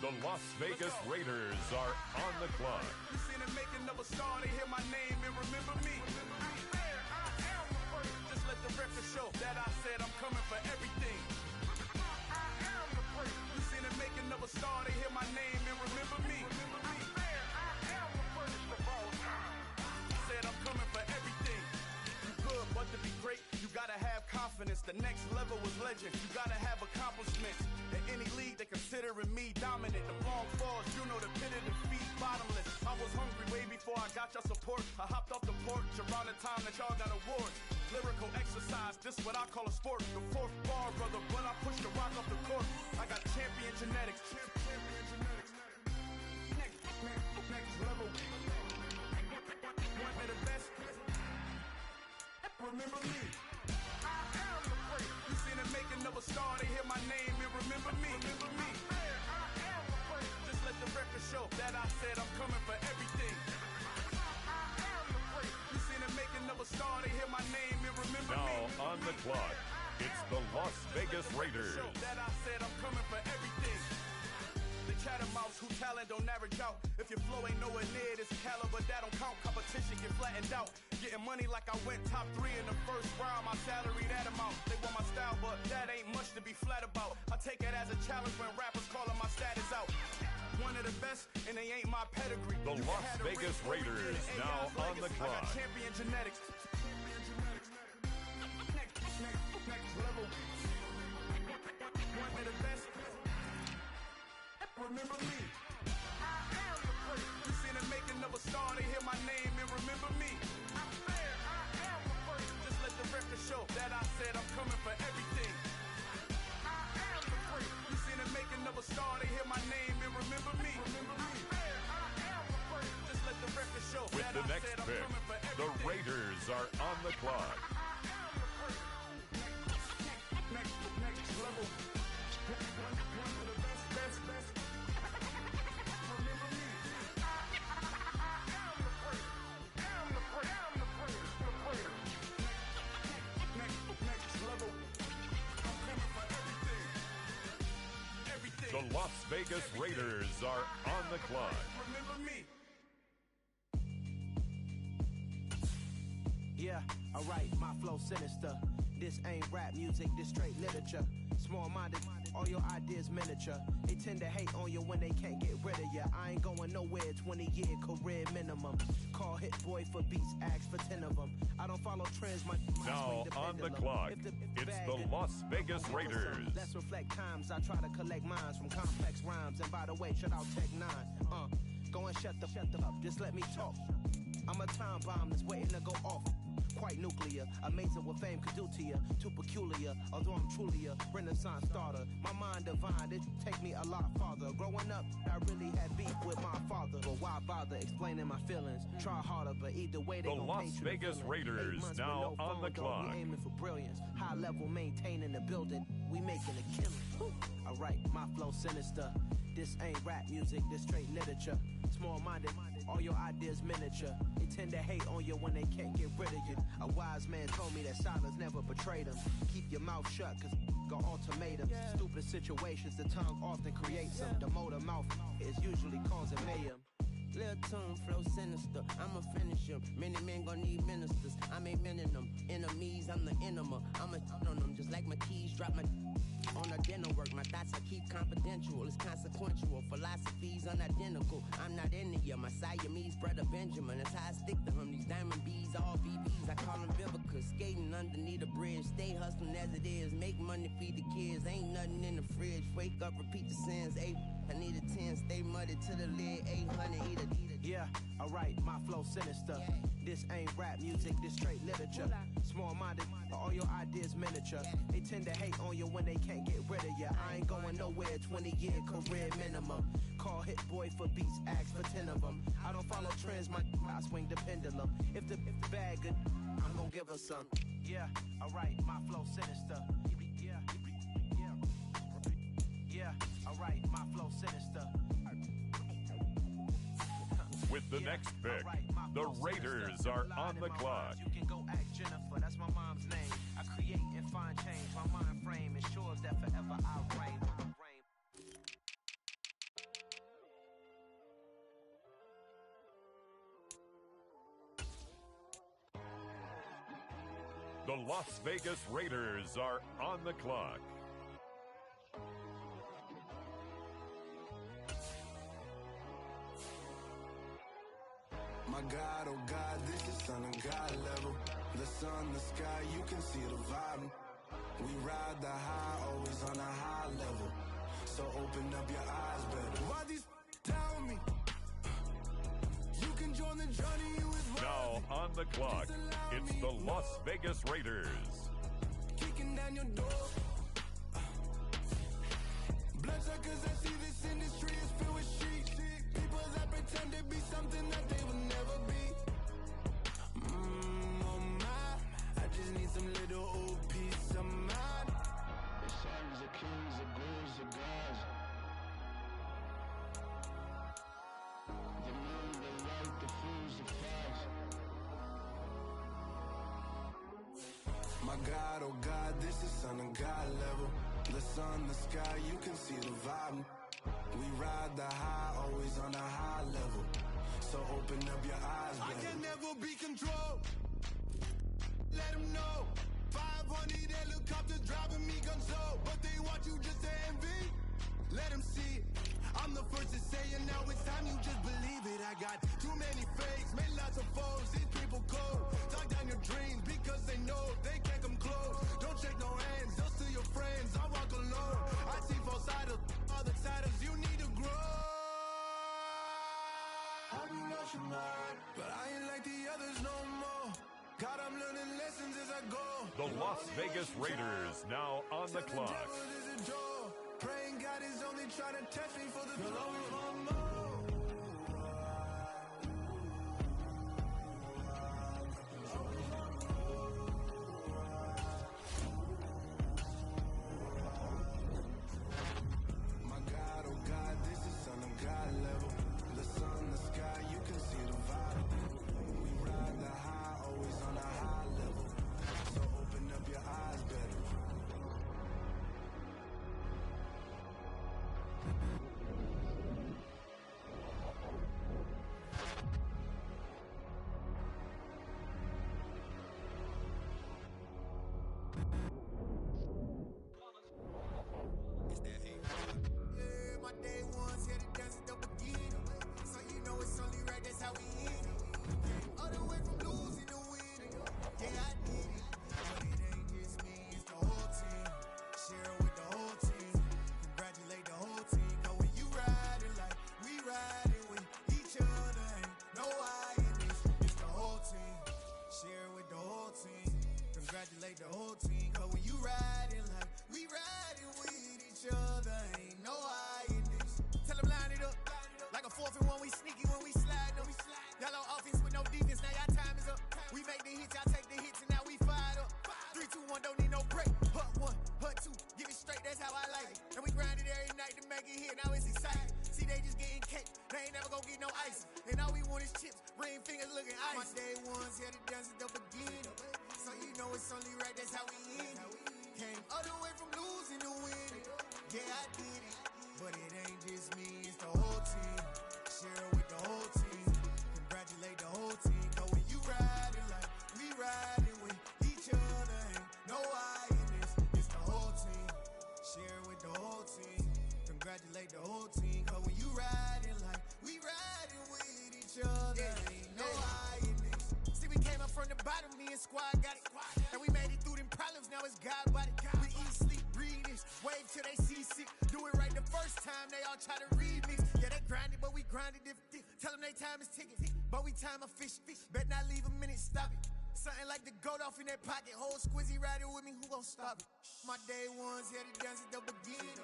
The Las Vegas Raiders are on the clock. You seen the making of a star, they hear my name and remember me. Just let the record show that I said I'm coming for everything. You seen the making of a star, they hear my name and remember me. Said I'm coming for everything. You good, but to be great, you gotta have confidence. The next level was legend. You gotta have accomplishments. In any league, they considering me dominant. The long falls, you know the pit of defeat, bottomless. I was hungry way before I got your support. I hopped off the porch around the time that y'all got awards. Lyrical exercise, this what I call a sport. The fourth bar, brother, when I push the rock off the court. I got champion genetics. Next level. One of the best. Remember me. I am the great. You seen the making of a star, they hear my name and remember me. Remember me. I am the great. Just let the record show that I said I'm coming for everything. I am the great. You seen the making of a star, they hear my name and remember me. Now on the clock, it's the Las Vegas Raiders. That I said I'm coming for everything. The catamounts who talent don't average out. If your flow ain't nowhere near this caliber, that don't count. Competition get flattened out. Getting money like I went top 3 in the first round. My salary that amount. They want my style, but that ain't much to be flat about. I take it as a challenge when rappers calling my status out. One of the best, and they ain't my pedigree. The Las Vegas Raiders now on the clock. I got champion genetics. Next level. One of the best. Remember me. I am the great. You seen the making of a star, they hear my name and remember me. I am the great. Just let the record show that I said I'm coming for everything. I am the great. You seen the making of a star, they hear my name and remember me. Remember me. I am the great. Just let the record show With that the I next said I'm pick, coming for everything. the Raiders are on the clock. Next level. One of the best. Remember me. I am the great. Am the great. Next level. I'm coming for everything. The Las Vegas Raiders are on the clock. Remember me. Yeah, alright, my flow sinister. This ain't rap music, this straight literature. Small-minded, all your ideas miniature. They tend to hate on you when they can't get rid of you. I ain't going nowhere, 20-year career minimum. Call Hit Boy for beats, ask for 10 of them. I don't follow trends, my Now on the clock, it's the Las Vegas Raiders. Let's reflect times, I try to collect minds from complex rhymes. And by the way, shout out Tech 9. Go and shut the up, just let me talk. I'm a time bomb that's waiting to go off. Quite nuclear, amazing what fame could do to you. Too peculiar, although I'm truly a renaissance starter. My mind divine, it take me a lot farther. Growing up, I really had beef with my father. But why bother explaining my feelings? Try harder, but either way they The gon' Las paint you Vegas the Raiders now on the clock. We aiming for brilliance, high level maintaining the building. We making a killing. Alright, my flow sinister. This ain't rap music, this straight literature. Small-minded, all your ideas miniature. They tend to hate on you when they can't get rid of you. A wise man told me that silence never betrayed them. Keep your mouth shut, cause got ultimatums. Stupid situations, the tongue often creates them. The motor mouth is usually causing mayhem. Lil' tune, flow sinister, I'ma finish him. Many men gon' need ministers, I'm a men in them. Enemies, I'm the enema. I'ma on them, just like my keys, drop my on a dinner work. My thoughts I keep confidential, it's consequential. Philosophies unidentical, I'm not into you. My Siamese brother Benjamin, that's how I stick to him. These diamond bees, all BBs, I call them Vivica. Skating underneath a bridge, stay hustling as it is. Make money, feed the kids, ain't nothing in the fridge. Wake up, repeat the sins, I need a 10, stay muddy to the lid, 800, eat a. Yeah, alright, my flow sinister. This ain't rap music, this straight literature. Small-minded, all your ideas miniature. They tend to hate on you when they can't get rid of you. I ain't going nowhere, 20-year career minimum. Call Hit Boy for beats, ask for 10 of them. I don't follow trends, I swing the pendulum. If the bag good, I'm gonna give her some. Yeah, alright, my flow sinister. Yeah. Yeah, alright, my flow sinister. With the next pick, the Raiders are on the clock. You can go ask Jennifer, that's my mom's name. I create and find change. My mind frame ensures that forever I reign. The Las Vegas Raiders are on the clock. My God, oh God, this is Son of God level. The sun, the sky, you can see the vibe. We ride the high, always on a high level. So open up your eyes better. Why these tell me? You can join the journey you is Now on the clock, it's the Las Vegas Raiders. Kicking down your door. Bloodsuckers that see this industry is filled with shit. People that pretend to be something that they will never be. Oh my, I just need some little old peace of mind. The sons of kings, the ghouls, the gods. The moon, the light, the fools, the facts. My God, oh God, this is Son of God level. The sun, the sky, you can see the vibe. We ride the high, always on a high level. So open up your eyes, baby. I can never be controlled. Let them know. 500 helicopters driving me gunso. But they want you just to envy. Let them see it. I'm the first to say it, now it's time you just believe it. I got too many fakes, made lots of foes. These people cold. Talk down your dreams because they know they can't come close. Don't shake no hands, they'll steal your friends. I walk alone. I see both sides of other titles. You need to grow. I've been watching mine, but I ain't like the others no more. God, I'm learning lessons as I go. The Las Vegas Raiders now on the clock. Praying God is only trying to test me for the glory of my My God, oh God, this is Son of God level. The sun, the sky, you can see the vibe. We ride the high, always on a high level. So open up your eyes better. Yeah, my day ones here to dance at the beginning. So you know it's only right, that's how we end it. Came all the way from losing to winning. Yeah, I did it. But it ain't just me, it's the whole team. Share it with the whole team. Congratulate the whole team. Cause when you riding like we riding with each other, ain't no I in this. It's the whole team. Share it with the whole team. Congratulate the whole team. Cause when you riding like we riding with each other, ain't no I in this. Tell them line it up. Like a 4th and 1, we sneaky when we slide them. Y'all on offense with no defense, now y'all time is up. We make the hits, y'all take the hits, and now we fired up. 3, 2, 1, don't need no break. Hut 1, hut 2, give it straight, that's how I like it. And we grind it every night to make it hit, now it's exciting. See, they just getting cake, they ain't never gonna get no ice. And all we want is chips, ring fingers looking ice. My day ones here to dance at the beginning. So you know it's only right, that's how we end it. Came all the way from losing to winning. Yeah, I did it. But it ain't just me, it's the whole team. Share it with the whole team. Congratulate the whole team. Cause when you riding like we riding with each other, ain't no I in this. It's the whole team. Share it with the whole team. Congratulate the whole team. Cause when you riding like we riding with each other, ain't no I in this. See, we came up from the bottom, me and squad got it. And we made it through them problems, now it's God body. We eat, sleep, breathe this. Wave till they see sick. Do it right the first time, they all try to remix. Yeah, they grinded, but we grinded different. Tell them they time is ticking, but we time a fish. Bet not leave a minute, stop it. Something like the goat off in that pocket. Whole squizzy riding with me, who gon' stop it? My day ones here to dance at the beginning.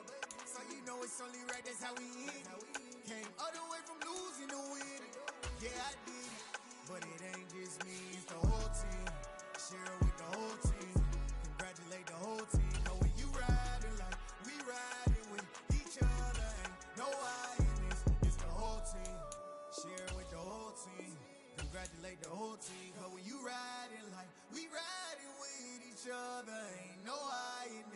So you know it's only right, that's how we end it. Came all the way from losing to winning. Yeah, I did it. But it ain't just me, it's the whole team. Share it with the whole team. Congratulate the whole team. Cause when you riding like we riding with each each other, ain't no hiding.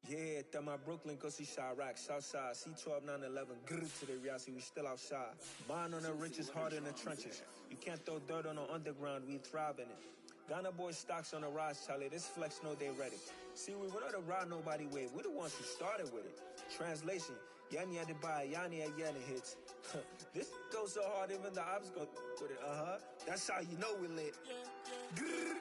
Yeah, that my Brooklyn, go see Chirac, Southside, C12, 911, grrr to the reality, we still outside. Bond on the riches, hard in the trenches. You can't throw dirt on the underground, we thrive in it. Ghana boys stocks on the rise, Charlie, this flex know they ready. See, we were not to ride nobody with, we the ones who started with it. Translation, Yanni had to buy, Yanni had Yanni hits. This goes so hard, even the ops go with it, That's how you know we lit. Grrr.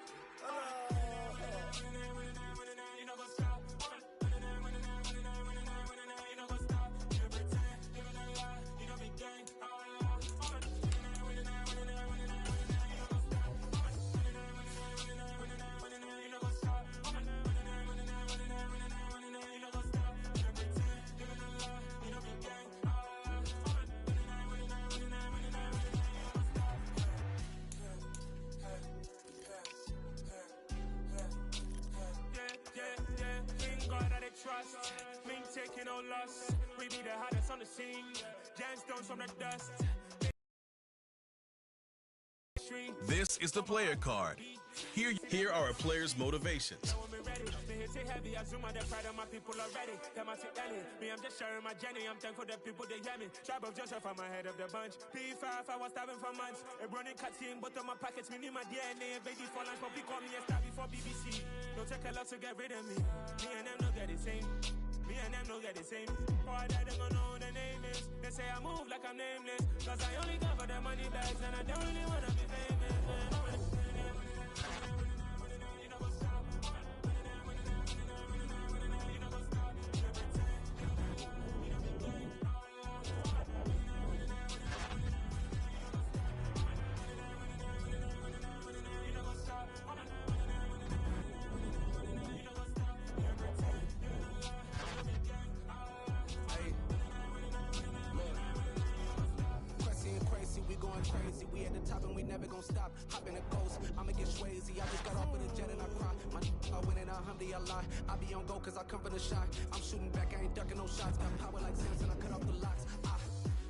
Trust, me taking no loss. We be the hottest on the scene. Gemstones from the dust. This is the player card. Here are a player's motivations. Heavy, I zoom out the pride of my people already. Them I see Ellie. Me, I'm just sharing my journey. I'm thankful that people they hear me. Tribe of Joseph, I'm ahead of the bunch. P5, I was starving for months. A running cutscene, but on my pockets, me need my DNA. Baby for lunch, but we call me a star before BBC. Don't take a lot to get rid of me. Me and them don't get the same. Me and them don't get the same. Boy, that they gonna know who the name is. They say I move like I'm nameless. Cause I only got for the money bags and I don't really wanna be famous. Crazy, we at the top and we never gon' stop. Hop in a ghost, I'ma get swayzy. I just got off with a jet and I cry. My I win it, alhamdulillah. I be on go cause I come for the shot. I'm shooting back, I ain't ducking no shots. Got power like Samson, I cut off the locks.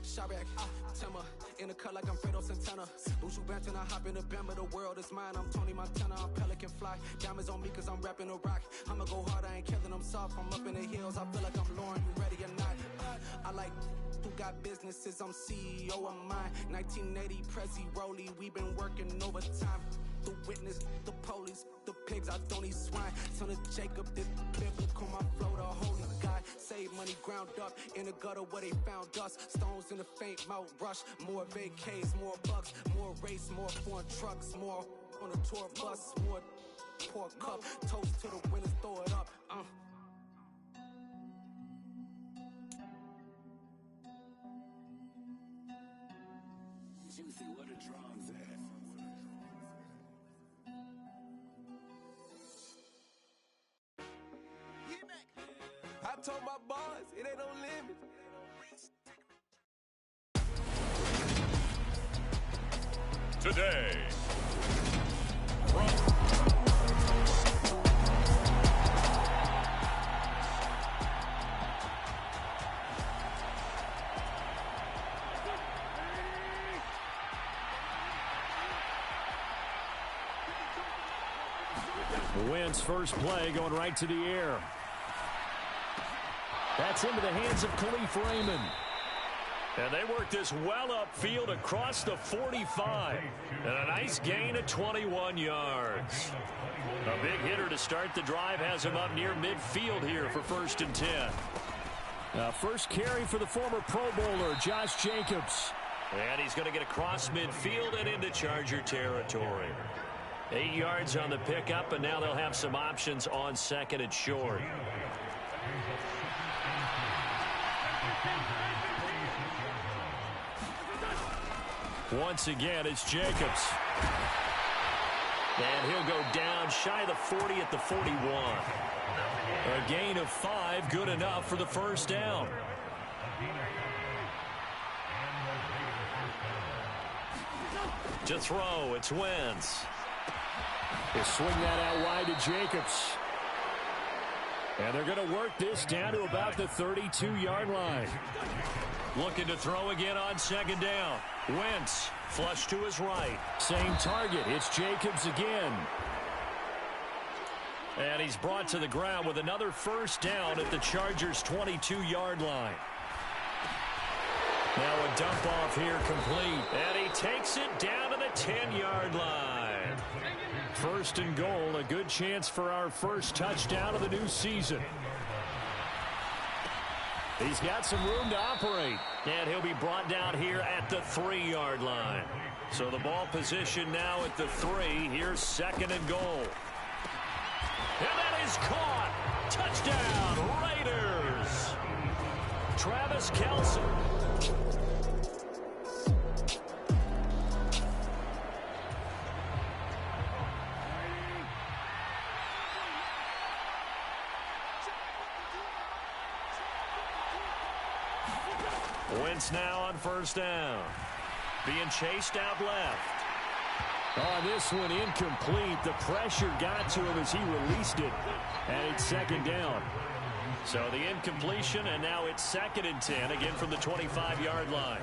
Chirac, Timber, in the cut like I'm Fredo Santana. Bushu Banton, I hop in the Bama, the world is mine. I'm Tony Montana, I'm Pelican Fly. Diamonds on me cause I'm rapping a rock. I'ma go hard, I ain't killing them soft. I'm up in the hills, I feel like I'm Lauren, you ready or not? I like who got businesses, I'm CEO of mine. 1980 Prezi Rolly, we been working overtime. The witness, the police, the pigs, I don't eat swine. Son of Jacob, this biblical, my flow, the holy God. Save money ground up in the gutter where they found dust. Stones in the faint mouth rush. More vacays, more bucks, more race, more foreign trucks, more on a tour bus, more pour cup. Toast to the winners, throw it up. Juicy, what a drums at. I told my boys, it ain't no limit. Today. Wins first play, going right to the air. That's into the hands of Khalif Raymond. And they work this well upfield across the 45. And a nice gain of 21 yards. A big hitter to start the drive has him up near midfield here for 1st and 10. First carry for the former Pro Bowler, Josh Jacobs. And he's going to get across midfield and into Charger territory. 8 yards on the pickup, and now they'll have some options on 2nd and short. Once again, it's Jacobs. And he'll go down shy of the 40 at the 41. A gain of 5, good enough for the first down. To throw, it's Wentz. They swing that out wide to Jacobs. And they're going to work this down to about the 32-yard line. Looking to throw again on second down. Wentz, flush to his right. Same target. It's Jacobs again. And he's brought to the ground with another first down at the Chargers' 22-yard line. Now a dump off here complete. And he takes it down to the 10-yard line. First and goal, a good chance for our first touchdown of the new season. He's got some room to operate. And he'll be brought down here at the 3-yard line. So the ball position now at the 3. Here's second and goal. And that is caught. Touchdown, Raiders. Travis Kelce. Wentz now on first down. Being chased out left. On this one, incomplete. The pressure got to him as he released it. And it's second down. So the incompletion, and now it's second and 10, again from the 25-yard line.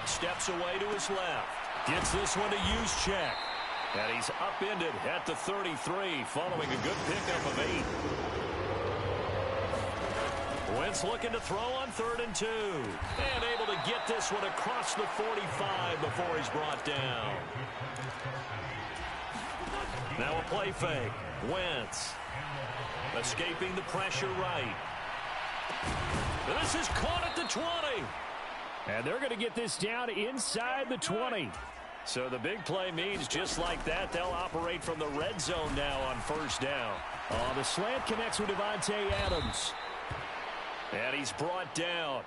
Steps away to his left. Gets this one to Juszczyk. And he's upended at the 33, following a good pickup of 8. Wentz looking to throw on 3rd and 2. And able to get this one across the 45 before he's brought down. Now a play fake. Wentz escaping the pressure right. This is caught at the 20. And they're going to get this down inside the 20. So the big play means just like that, they'll operate from the red zone now on first down. The slant connects with Davante Adams. And he's brought down.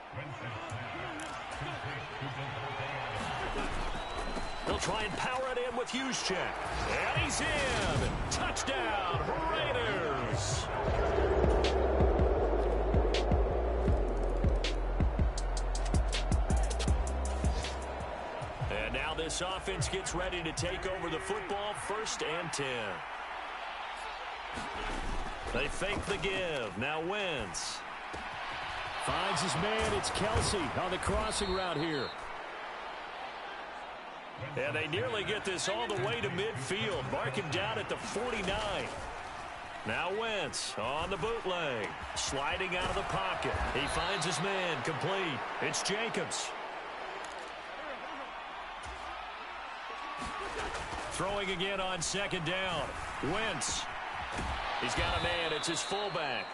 They'll try and power it in with Juszczyk. And he's in. Touchdown, Raiders. And now this offense gets ready to take over the football. 1st and 10. They fake the give. Now Wentz. Finds his man. It's Kelce on the crossing route here. And they nearly get this all the way to midfield. Mark him down at the 49. Now Wentz on the bootleg. Sliding out of the pocket. He finds his man. Complete. It's Jacobs. Throwing again on second down. Wentz. He's got a man. It's his fullback.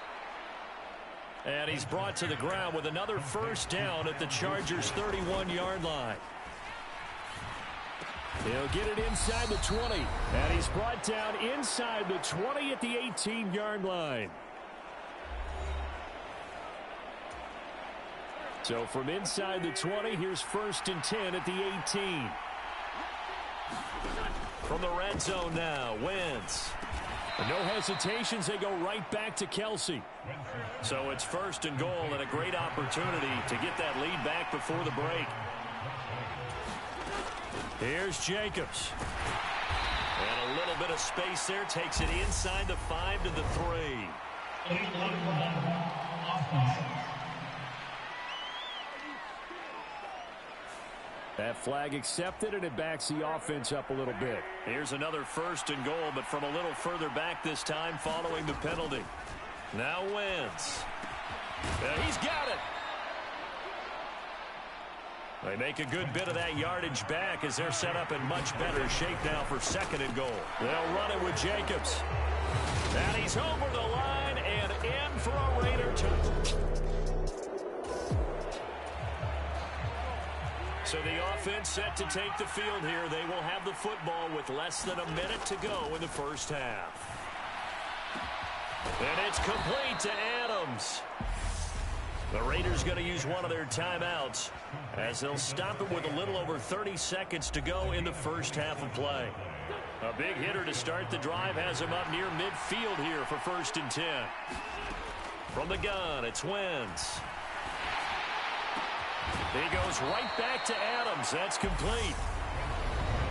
And he's brought to the ground with another first down at the Chargers' 31-yard line. He'll get it inside the 20. And he's brought down inside the 20 at the 18-yard line. So from inside the 20, here's 1st and 10 at the 18. From the red zone now, Wentz. No hesitations, they go right back to Kelce. So it's 1st and goal and a great opportunity to get that lead back before the break. Here's Jacobs. And a little bit of space there. Takes it inside the 5 to the 3. That flag accepted, and it backs the offense up a little bit. Here's another 1st and goal, but from a little further back this time following the penalty. Now Wentz. And he's got it. They make a good bit of that yardage back as they're set up in much better shape now for 2nd and goal. They'll run it with Jacobs. And he's over the line and in for a Raider touchdown. So the offense set to take the field here. They will have the football with less than a minute to go in the first half. And it's complete to Adams. The Raiders going to use one of their timeouts as they'll stop it with a little over 30 seconds to go in the first half of play. A big hitter to start the drive has him up near midfield here for 1st and 10. From the gun, it's Wentz. He goes right back to Adams. That's complete.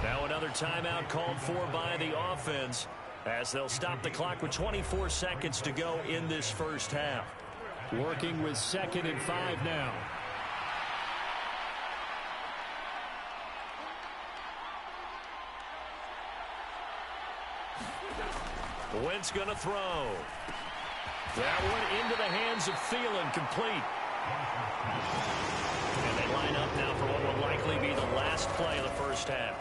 Now another timeout called for by the offense as they'll stop the clock with 24 seconds to go in this first half. Working with 2nd and 5 now. Wentz going to throw. That one into the hands of Thielen, complete. And they line up now for what will likely be the last play of the first half.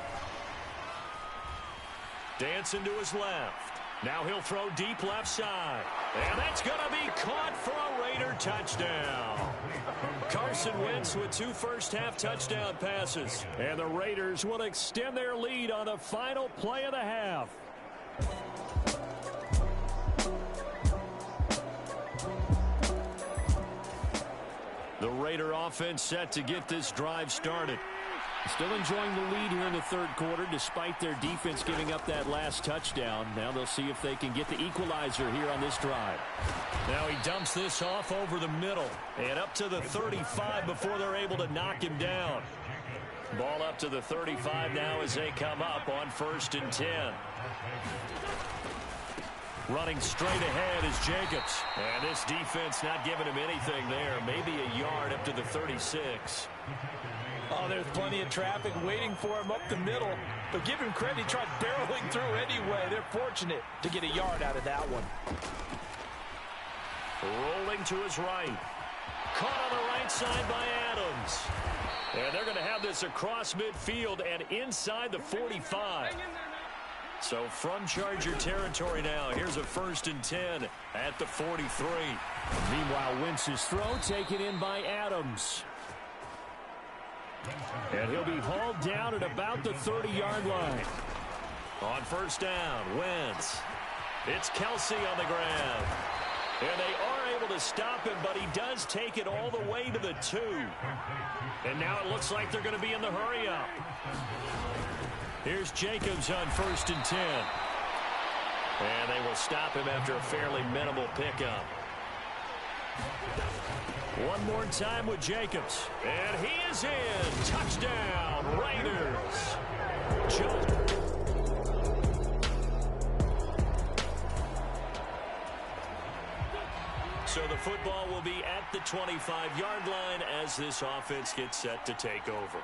Dancing to his left. Now he'll throw deep left side. And that's going to be caught for a Raider touchdown. Carson Wentz with 2 first-half touchdown passes. And the Raiders will extend their lead on the final play of the half. The Raider offense set to get this drive started. Still enjoying the lead here in the third quarter despite their defense giving up that last touchdown. Now they'll see if they can get the equalizer here on this drive. Now he dumps this off over the middle and up to the 35 before they're able to knock him down. Ball up to the 35 now as they come up on 1st and 10. Running straight ahead is Jacobs. And this defense not giving him anything there. Maybe a yard up to the 36. Oh, there's plenty of traffic waiting for him up the middle. But give him credit, he tried barreling through anyway. They're fortunate to get a yard out of that one. Rolling to his right. Caught on the right side by Adams. And they're going to have this across midfield and inside the 45. So from Charger territory now, here's a 1st and 10 at the 43. Meanwhile, Wentz's throw taken in by Adams. And he'll be hauled down at about the 30-yard line. On 1st down, Wentz. It's Kelsey on the ground. And they are able to stop him, but he does take it all the way to the 2. And now it looks like they're going to be in the hurry-up. Here's Jacobs on 1st and 10. And they will stop him after a fairly minimal pickup. One more time with Jacobs. And he is in. Touchdown, Raiders. So the football will be at the 25-yard line as this offense gets set to take over.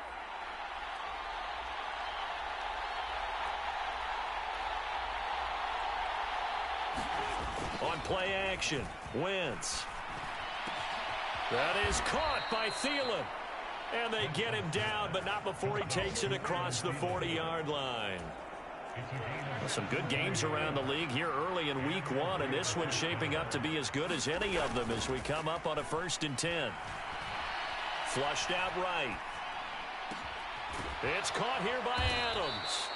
On play action, Wentz. That is caught by Thielen. And they get him down, but not before he takes it across the 40-yard line. Some good games around the league here early in week 1, and this one's shaping up to be as good as any of them as we come up on a 1st and 10. Flushed out right. It's caught here by Adams.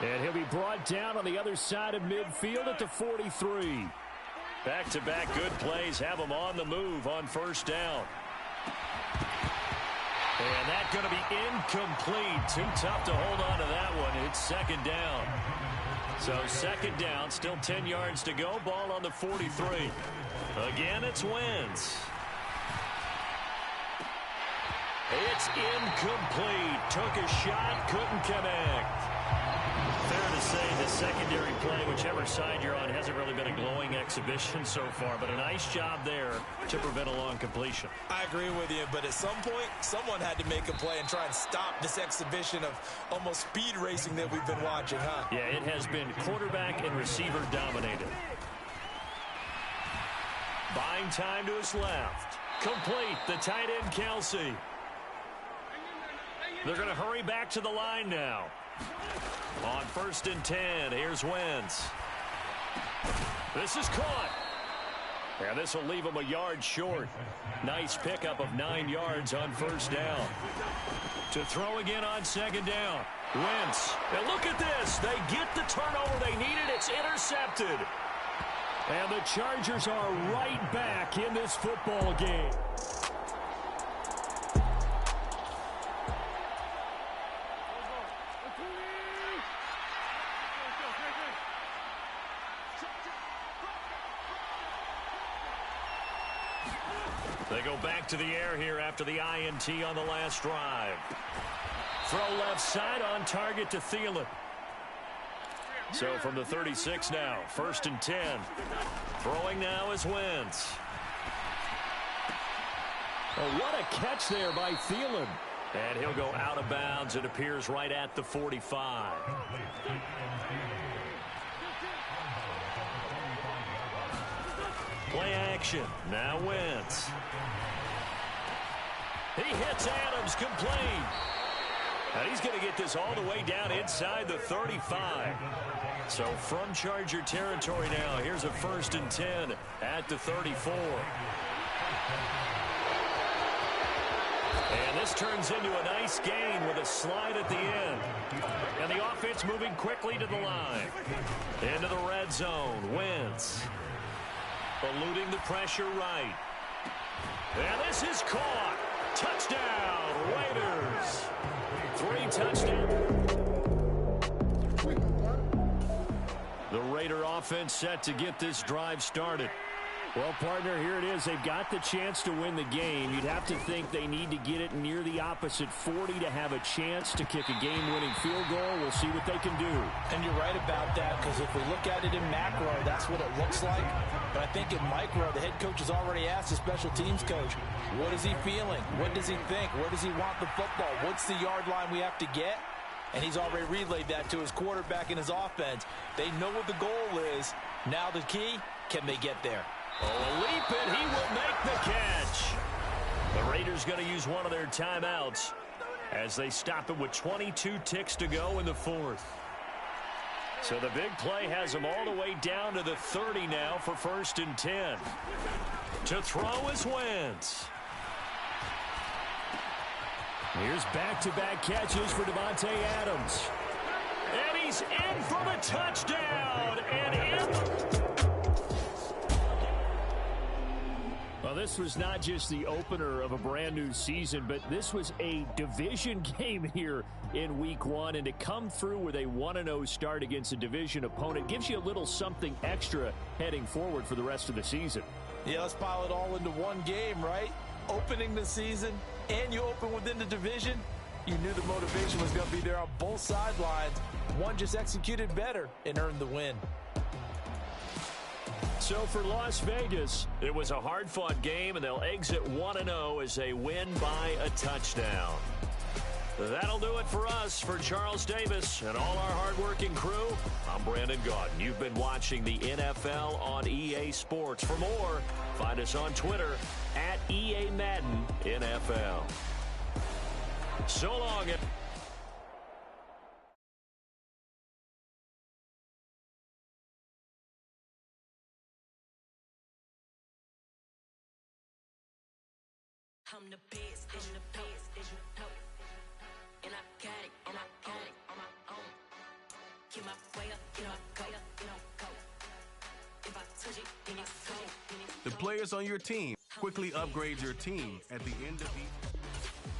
And he'll be brought down on the other side of midfield at the 43. Back-to-back good plays have him on the move on 1st down. And that's going to be incomplete. Too tough to hold on to that one. It's 2nd down. So 2nd down, still 10 yards to go. Ball on the 43. Again, it's Wentz. It's incomplete. Took a shot, couldn't connect. Fair to say the secondary play, whichever side you're on, hasn't really been a glowing exhibition so far, but a nice job there to prevent a long completion. I agree with you, but at some point, someone had to make a play and try and stop this exhibition of almost speed racing that we've been watching, huh? Yeah, it has been quarterback and receiver dominated. Buying time to his left. Complete, the tight end Kelsey. They're going to hurry back to the line now. On 1st and 10, here's Wentz. This is caught. And this will leave him a yard short. Nice pickup of 9 yards on 1st down. To throw again on 2nd down. Wentz. And look at this. They get the turnover they needed. It's intercepted. And the Chargers are right back in this football game. They go back to the air here after the INT on the last drive. Throw left side on target to Thielen. So from the 36 now, 1st and 10. Throwing now is Wentz. Oh, what a catch there by Thielen. And he'll go out of bounds. It appears right at the 45. Play action. Now Wentz. He hits Adams complete. And he's going to get this all the way down inside the 35. So from Charger territory now, here's a 1st and 10 at the 34. And this turns into a nice gain with a slide at the end. And the offense moving quickly to the line. Into the red zone. Wentz. Eluding the pressure right. And this is caught. Touchdown, Raiders. 3 touchdowns. The Raider offense set to get this drive started. Well, partner, here it is. They've got the chance to win the game. You'd have to think they need to get it near the opposite 40 to have a chance to kick a game-winning field goal. We'll see what they can do. And you're right about that, because if we look at it in macro, that's what it looks like. But I think in micro, the head coach has already asked the special teams coach, what is he feeling? What does he think? Where does he want the football? What's the yard line we have to get? And he's already relayed that to his quarterback and his offense. They know what the goal is. Now the key, can they get there? Oh, a leap, and he will make the catch. The Raiders going to use one of their timeouts as they stop it with 22 ticks to go in the 4th. So the big play has them all the way down to the 30 now for 1st and 10. To throw is Wentz. Here's back-to-back catches for Devontae Adams. And he's in for the touchdown. And in. Well, this was not just the opener of a brand new season, but this was a division game here in week 1. And to come through with a 1-0 start against a division opponent gives you a little something extra heading forward for the rest of the season. Yeah, let's pile it all into one game, right? Opening the season, and you open within the division. You knew the motivation was going to be there on both sidelines. One just executed better and earned the win. So for Las Vegas, it was a hard-fought game, and they'll exit 1-0 as they win by a touchdown. That'll do it for us. For Charles Davis and all our hard-working crew, I'm Brandon Gaudin. You've been watching the NFL on EA Sports. For more, find us on Twitter at EA Madden NFL. So long. I'm the best, and the best, as you know. And I got it, and I got it on my own. Get my way up, get my way up, you know, go. If I touch it, then it's cold. The players on your team quickly upgrade your team at the end of each.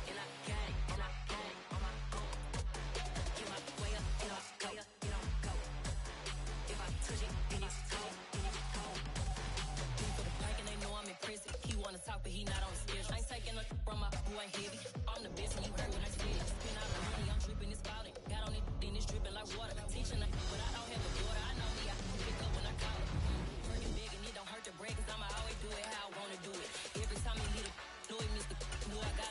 And I got it, and I got it on my own. Get my way up, get my way up, you know, go. If I touch it, then it's cold, then it's cold. For the blank and they know I'm impressive. He wanna talk, but he not on schedule. I ain't taking a from my boy heavy. I'm the best and you heard what I said. Spend all the money, I'm dripping, it's spouting. Got on it, then it's dripping like water. Teaching it, but I don't have a daughter. I know me, I can pick up when I call it. Working big and it don't hurt to break, cause I'ma always do it how I wanna do it. Every time you need a know it, Mr. Know I got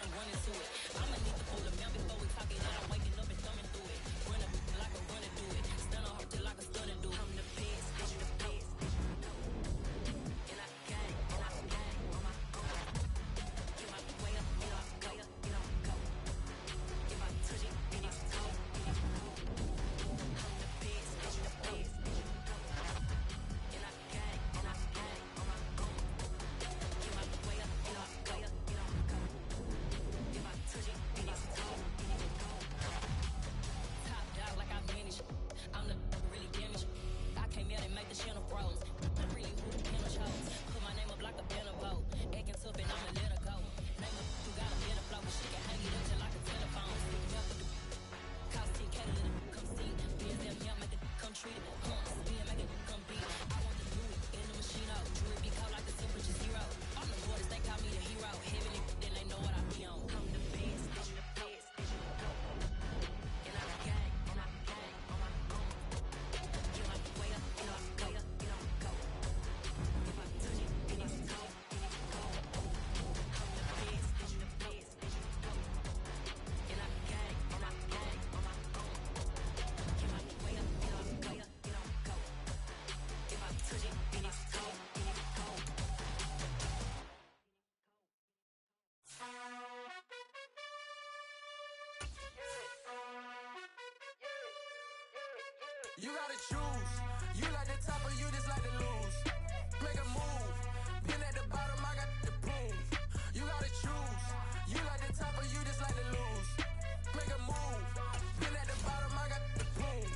You gotta choose. You like the top or you just like to lose. Make a move. Pin at the bottom, I got the prove. You gotta choose. You like the top or you just like to lose. Make a move. Pin at the bottom, I got the prove.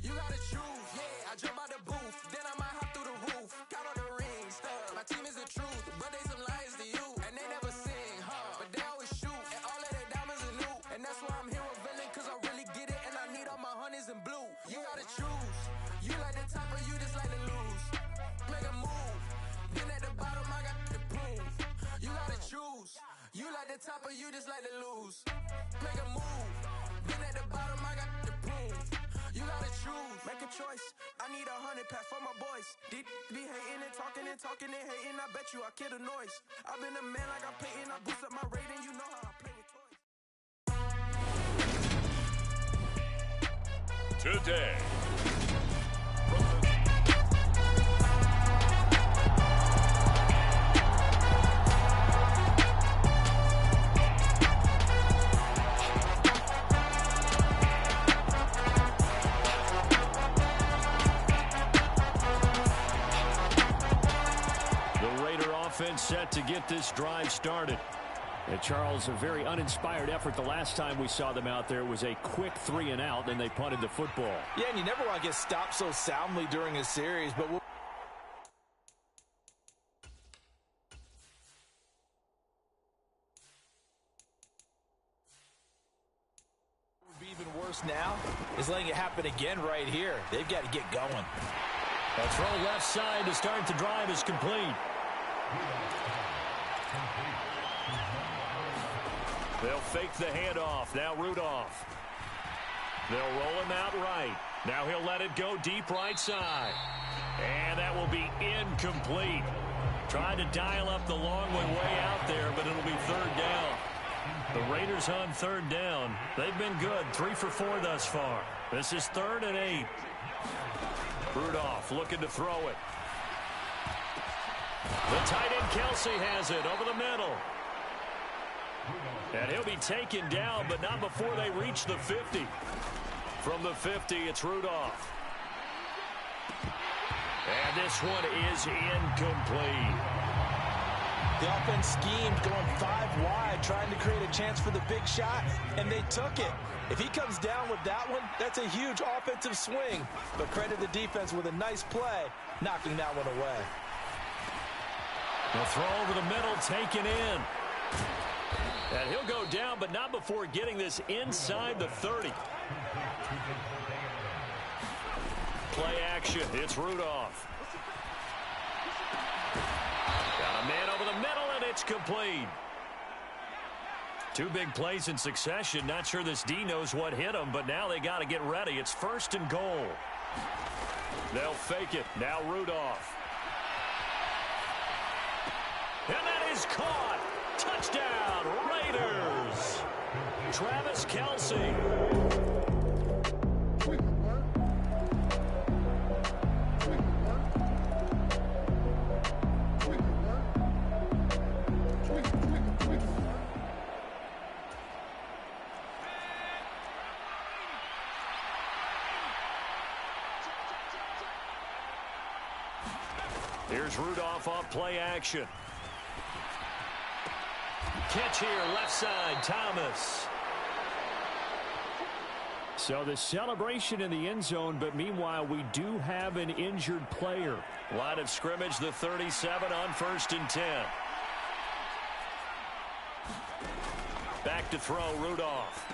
You gotta choose. Yeah, I jump out the booth. Then I might hop through the roof. Count on the rings. My team is the truth. But they some liars to you. And they never sing, huh? But they always shoot. And all of their diamonds are new. And that's why I'm here with villain. Cause I really get it. And I need all my honeys in blue. You gotta choose. You like the top or you just like to lose. Make a move. Then at the bottom I got the proof. You gotta choose. You like the top or you just like to lose. Make a move. Then at the bottom I got the proof. You gotta choose. Make a choice. I need 100 pack for my boys. Deep be hating and talking and hating. I bet you I kill the noise. I've been a man like I'm Peyton. I boost up my rating. You know how I play with toys. Today. Offense set to get this drive started. And Charles, a very uninspired effort. The last time we saw them out there was a quick 3 and out, and they punted the football. Yeah, and you never want to get stopped so soundly during a series, but even worse now is letting it happen again right here. They've got to get going. A throw left side to start the drive is complete. They'll fake the handoff. Now Rudolph. They'll roll him out right. Now he'll let it go deep right side. And that will be incomplete. Trying to dial up the long one way out there, but it'll be third down. The Raiders on third down. They've been good. 3 for 4 thus far. This is 3rd and 8. Rudolph looking to throw it. The tight end Kelsey has it over the middle. And he'll be taken down, but not before they reach the 50. From the 50, it's Rudolph. And this one is incomplete. The offense schemed going 5 wide, trying to create a chance for the big shot, and they took it. If he comes down with that one, that's a huge offensive swing. But credit the defense with a nice play, knocking that one away. The throw over the middle, taken in. And he'll go down, but not before getting this inside the 30. Play action. It's Rudolph. Got a man over the middle, and it's complete. 2 big plays in succession. Not sure this D knows what hit him, but now they got to get ready. It's 1st and goal. They'll fake it. Now Rudolph. And that is caught. Touchdown, Raiders. Travis Kelsey. Here's Rudolph off play action. Catch here, left side, Thomas. So the celebration in the end zone, but meanwhile, we do have an injured player. Line of scrimmage, the 37 on 1st and 10. Back to throw, Rudolph.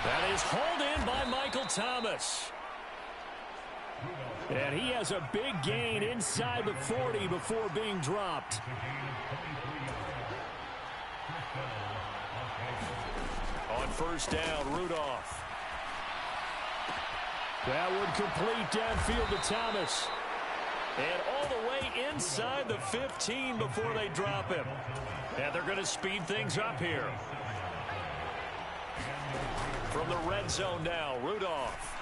That is hauled in by Michael Thomas. And he has a big gain inside the 40 before being dropped. On 1st down, Rudolph. That would complete downfield to Thomas. And all the way inside the 15 before they drop him. And they're going to speed things up here. From the red zone now, Rudolph.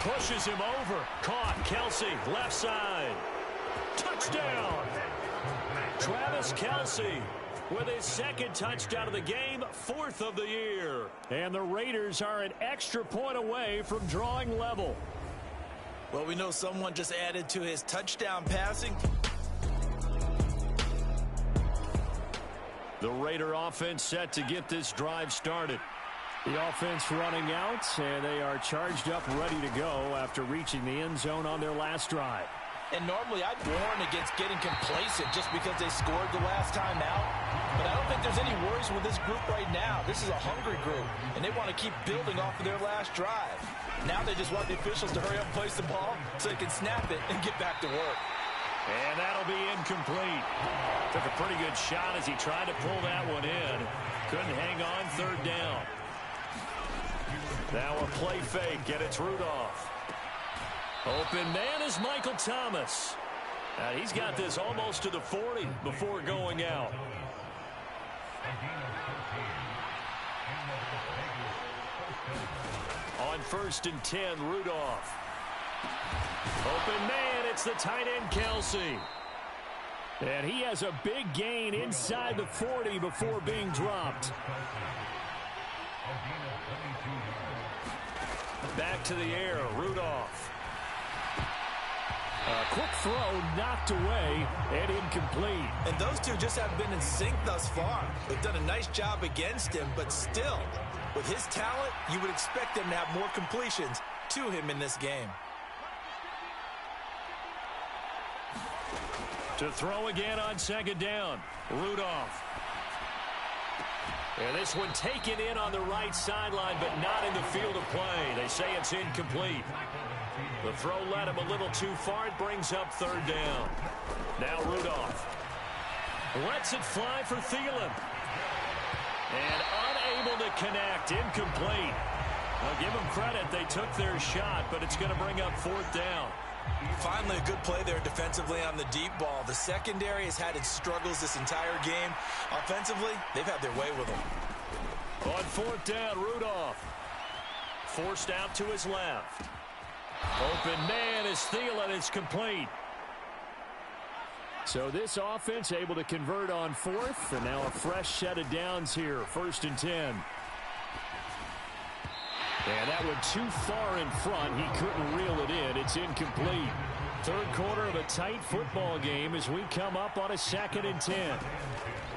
Pushes him over. Caught. Kelsey, left side. Touchdown. Travis Kelsey with his 2nd touchdown of the game, 4th of the year. And the Raiders are an extra point away from drawing level. Well, we know someone just added to his touchdown passing. The Raider offense set to get this drive started. The offense running out, and they are charged up, ready to go after reaching the end zone on their last drive. And normally I'd warn against getting complacent just because they scored the last time out. But I don't think there's any worries with this group right now. This is a hungry group, and they want to keep building off of their last drive. Now they just want the officials to hurry up and place the ball so they can snap it and get back to work. And that'll be incomplete. Took a pretty good shot as he tried to pull that one in. Couldn't hang on, third down. Now a play fake, and it's Rudolph. Open man is Michael Thomas. And he's got this almost to the 40 before going out. On 1st and 10, Rudolph. Open man, it's the tight end, Kelsey. And he has a big gain inside the 40 before being dropped. Back to the air, Rudolph. A quick throw knocked away and incomplete. And those two just have been in sync thus far. They've done a nice job against him, but still, with his talent, you would expect them to have more completions to him in this game. To throw again on 2nd down, Rudolph. And this one taken in on the right sideline, but not in the field of play. They say it's incomplete. The throw led him a little too far. It brings up 3rd down. Now Rudolph lets it fly for Thielen. And unable to connect. Incomplete. I'll give them credit. They took their shot, but it's going to bring up 4th down. Finally, a good play there defensively on the deep ball. The secondary has had its struggles this entire game. Offensively, they've had their way with them. On 4th down, Rudolph. Forced out to his left. Open man is Thielen. It's complete. So this offense able to convert on 4th, and now a fresh set of downs here. 1st and 10. And that one too far in front. He couldn't reel it in. It's incomplete. 3rd quarter of a tight football game as we come up on a 2nd and 10.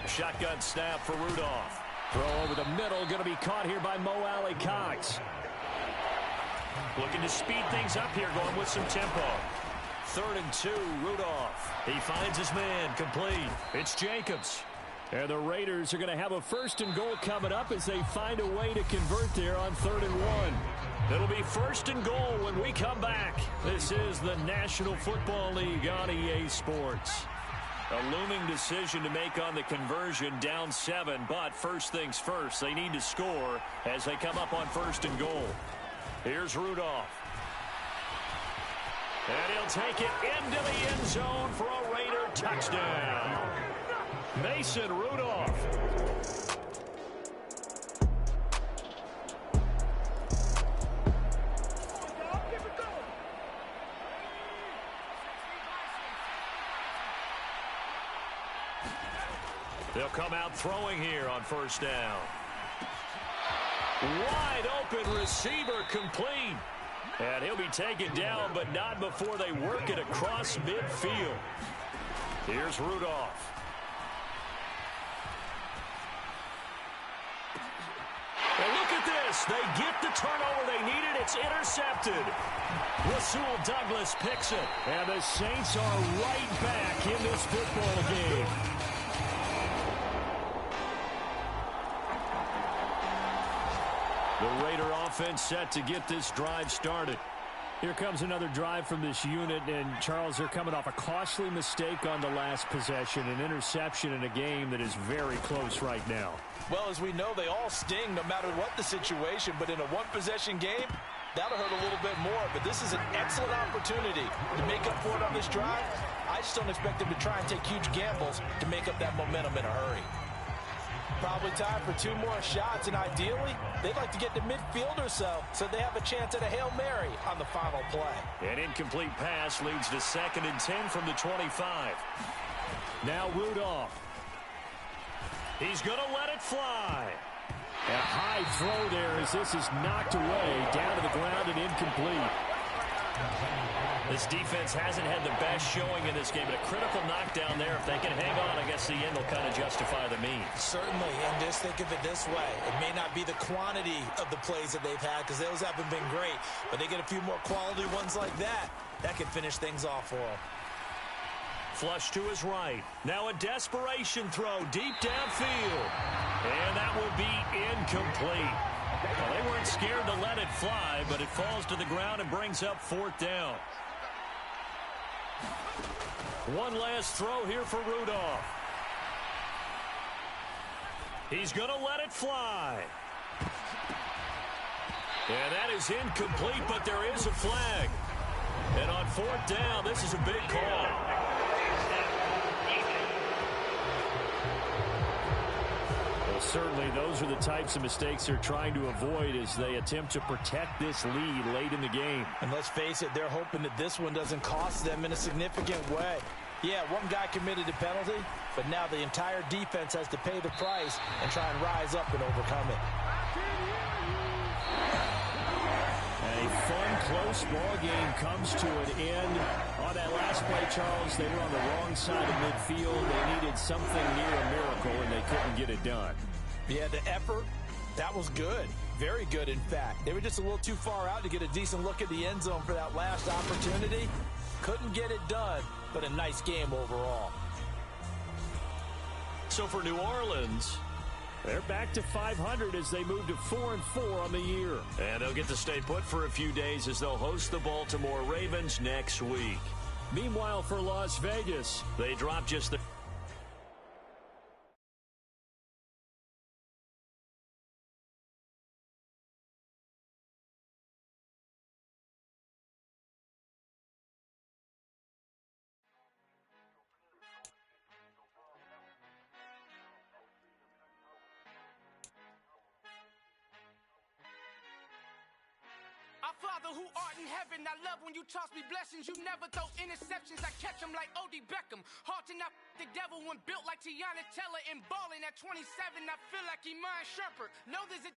Shotgun snap for Rudolph. Throw over the middle. Going to be caught here by Mo Alley Cox. Looking to speed things up here, going with some tempo. 3rd and 2, Rudolph. He finds his man, complete. It's Jacobs. And the Raiders are going to have a 1st and goal coming up as they find a way to convert there on 3rd and 1. It'll be 1st and goal when we come back. This is the National Football League on EA Sports. A looming decision to make on the conversion, down 7, but first things first, they need to score as they come up on 1st and goal. Here's Rudolph. And he'll take it into the end zone for a Raider touchdown. Mason Rudolph. They'll come out throwing here on 1st down. Wide open receiver, complete. And he'll be taken down, but not before they work it across midfield. Here's Rudolph. And look at this. They get the turnover they needed. It's intercepted. Rasul Douglas picks it. And the Saints are right back in this football game. The Raider offense set to get this drive started. Here comes another drive from this unit, and Charles, they're coming off a costly mistake on the last possession, an interception in a game that is very close right now. Well, as we know, they all sting no matter what the situation, but in a one-possession game, that'll hurt a little bit more. But this is an excellent opportunity to make up for it on this drive. I just don't expect them to try and take huge gambles to make up that momentum in a hurry. Probably time for 2 more shots, and ideally, they'd like to get to midfield or so they have a chance at a Hail Mary on the final play. An incomplete pass leads to 2nd and 10 from the 25. Now Rudolph. He's going to let it fly. And a high throw there as this is knocked away, down to the ground and incomplete. This defense hasn't had the best showing in this game, but a critical knockdown there. If they can hang on, I guess the end will kind of justify the means. Certainly, and just think of it this way. It may not be the quantity of the plays that they've had because those haven't been great, but they get a few more quality ones like that. That could finish things off for them. Flush to his right. Now a desperation throw deep downfield. And that will be incomplete. Well, they weren't scared to let it fly, but it falls to the ground and brings up 4th down. One last throw here for Rudolph. He's going to let it fly. And that is incomplete, but there is a flag. And on 4th down, this is a big call. Well, certainly those are the types of mistakes they're trying to avoid as they attempt to protect this lead late in the game. And let's face it, they're hoping that this one doesn't cost them in a significant way. Yeah, one guy committed a penalty, but now the entire defense has to pay the price and try and rise up and overcome it. A fun, close ball game comes to an end. On that last play, Charles, they were on the wrong side of midfield. They needed something near a miracle, and they couldn't get it done. Yeah, the effort, that was good. Very good, in fact. They were just a little too far out to get a decent look at the end zone for that last opportunity. Couldn't get it done, but a nice game overall. So for New Orleans, they're back to 500 as they move to 4-4 on the year. And they'll get to stay put for a few days as they'll host the Baltimore Ravens next week. Meanwhile, for Las Vegas, they drop just the... Our Father who art in heaven, I love when you toss me blessings. You never throw interceptions, I catch them like O.D. Beckham. Hard to not the devil when built like Tiana Teller and balling at 27. I feel like Iman Shumpert. Know there's a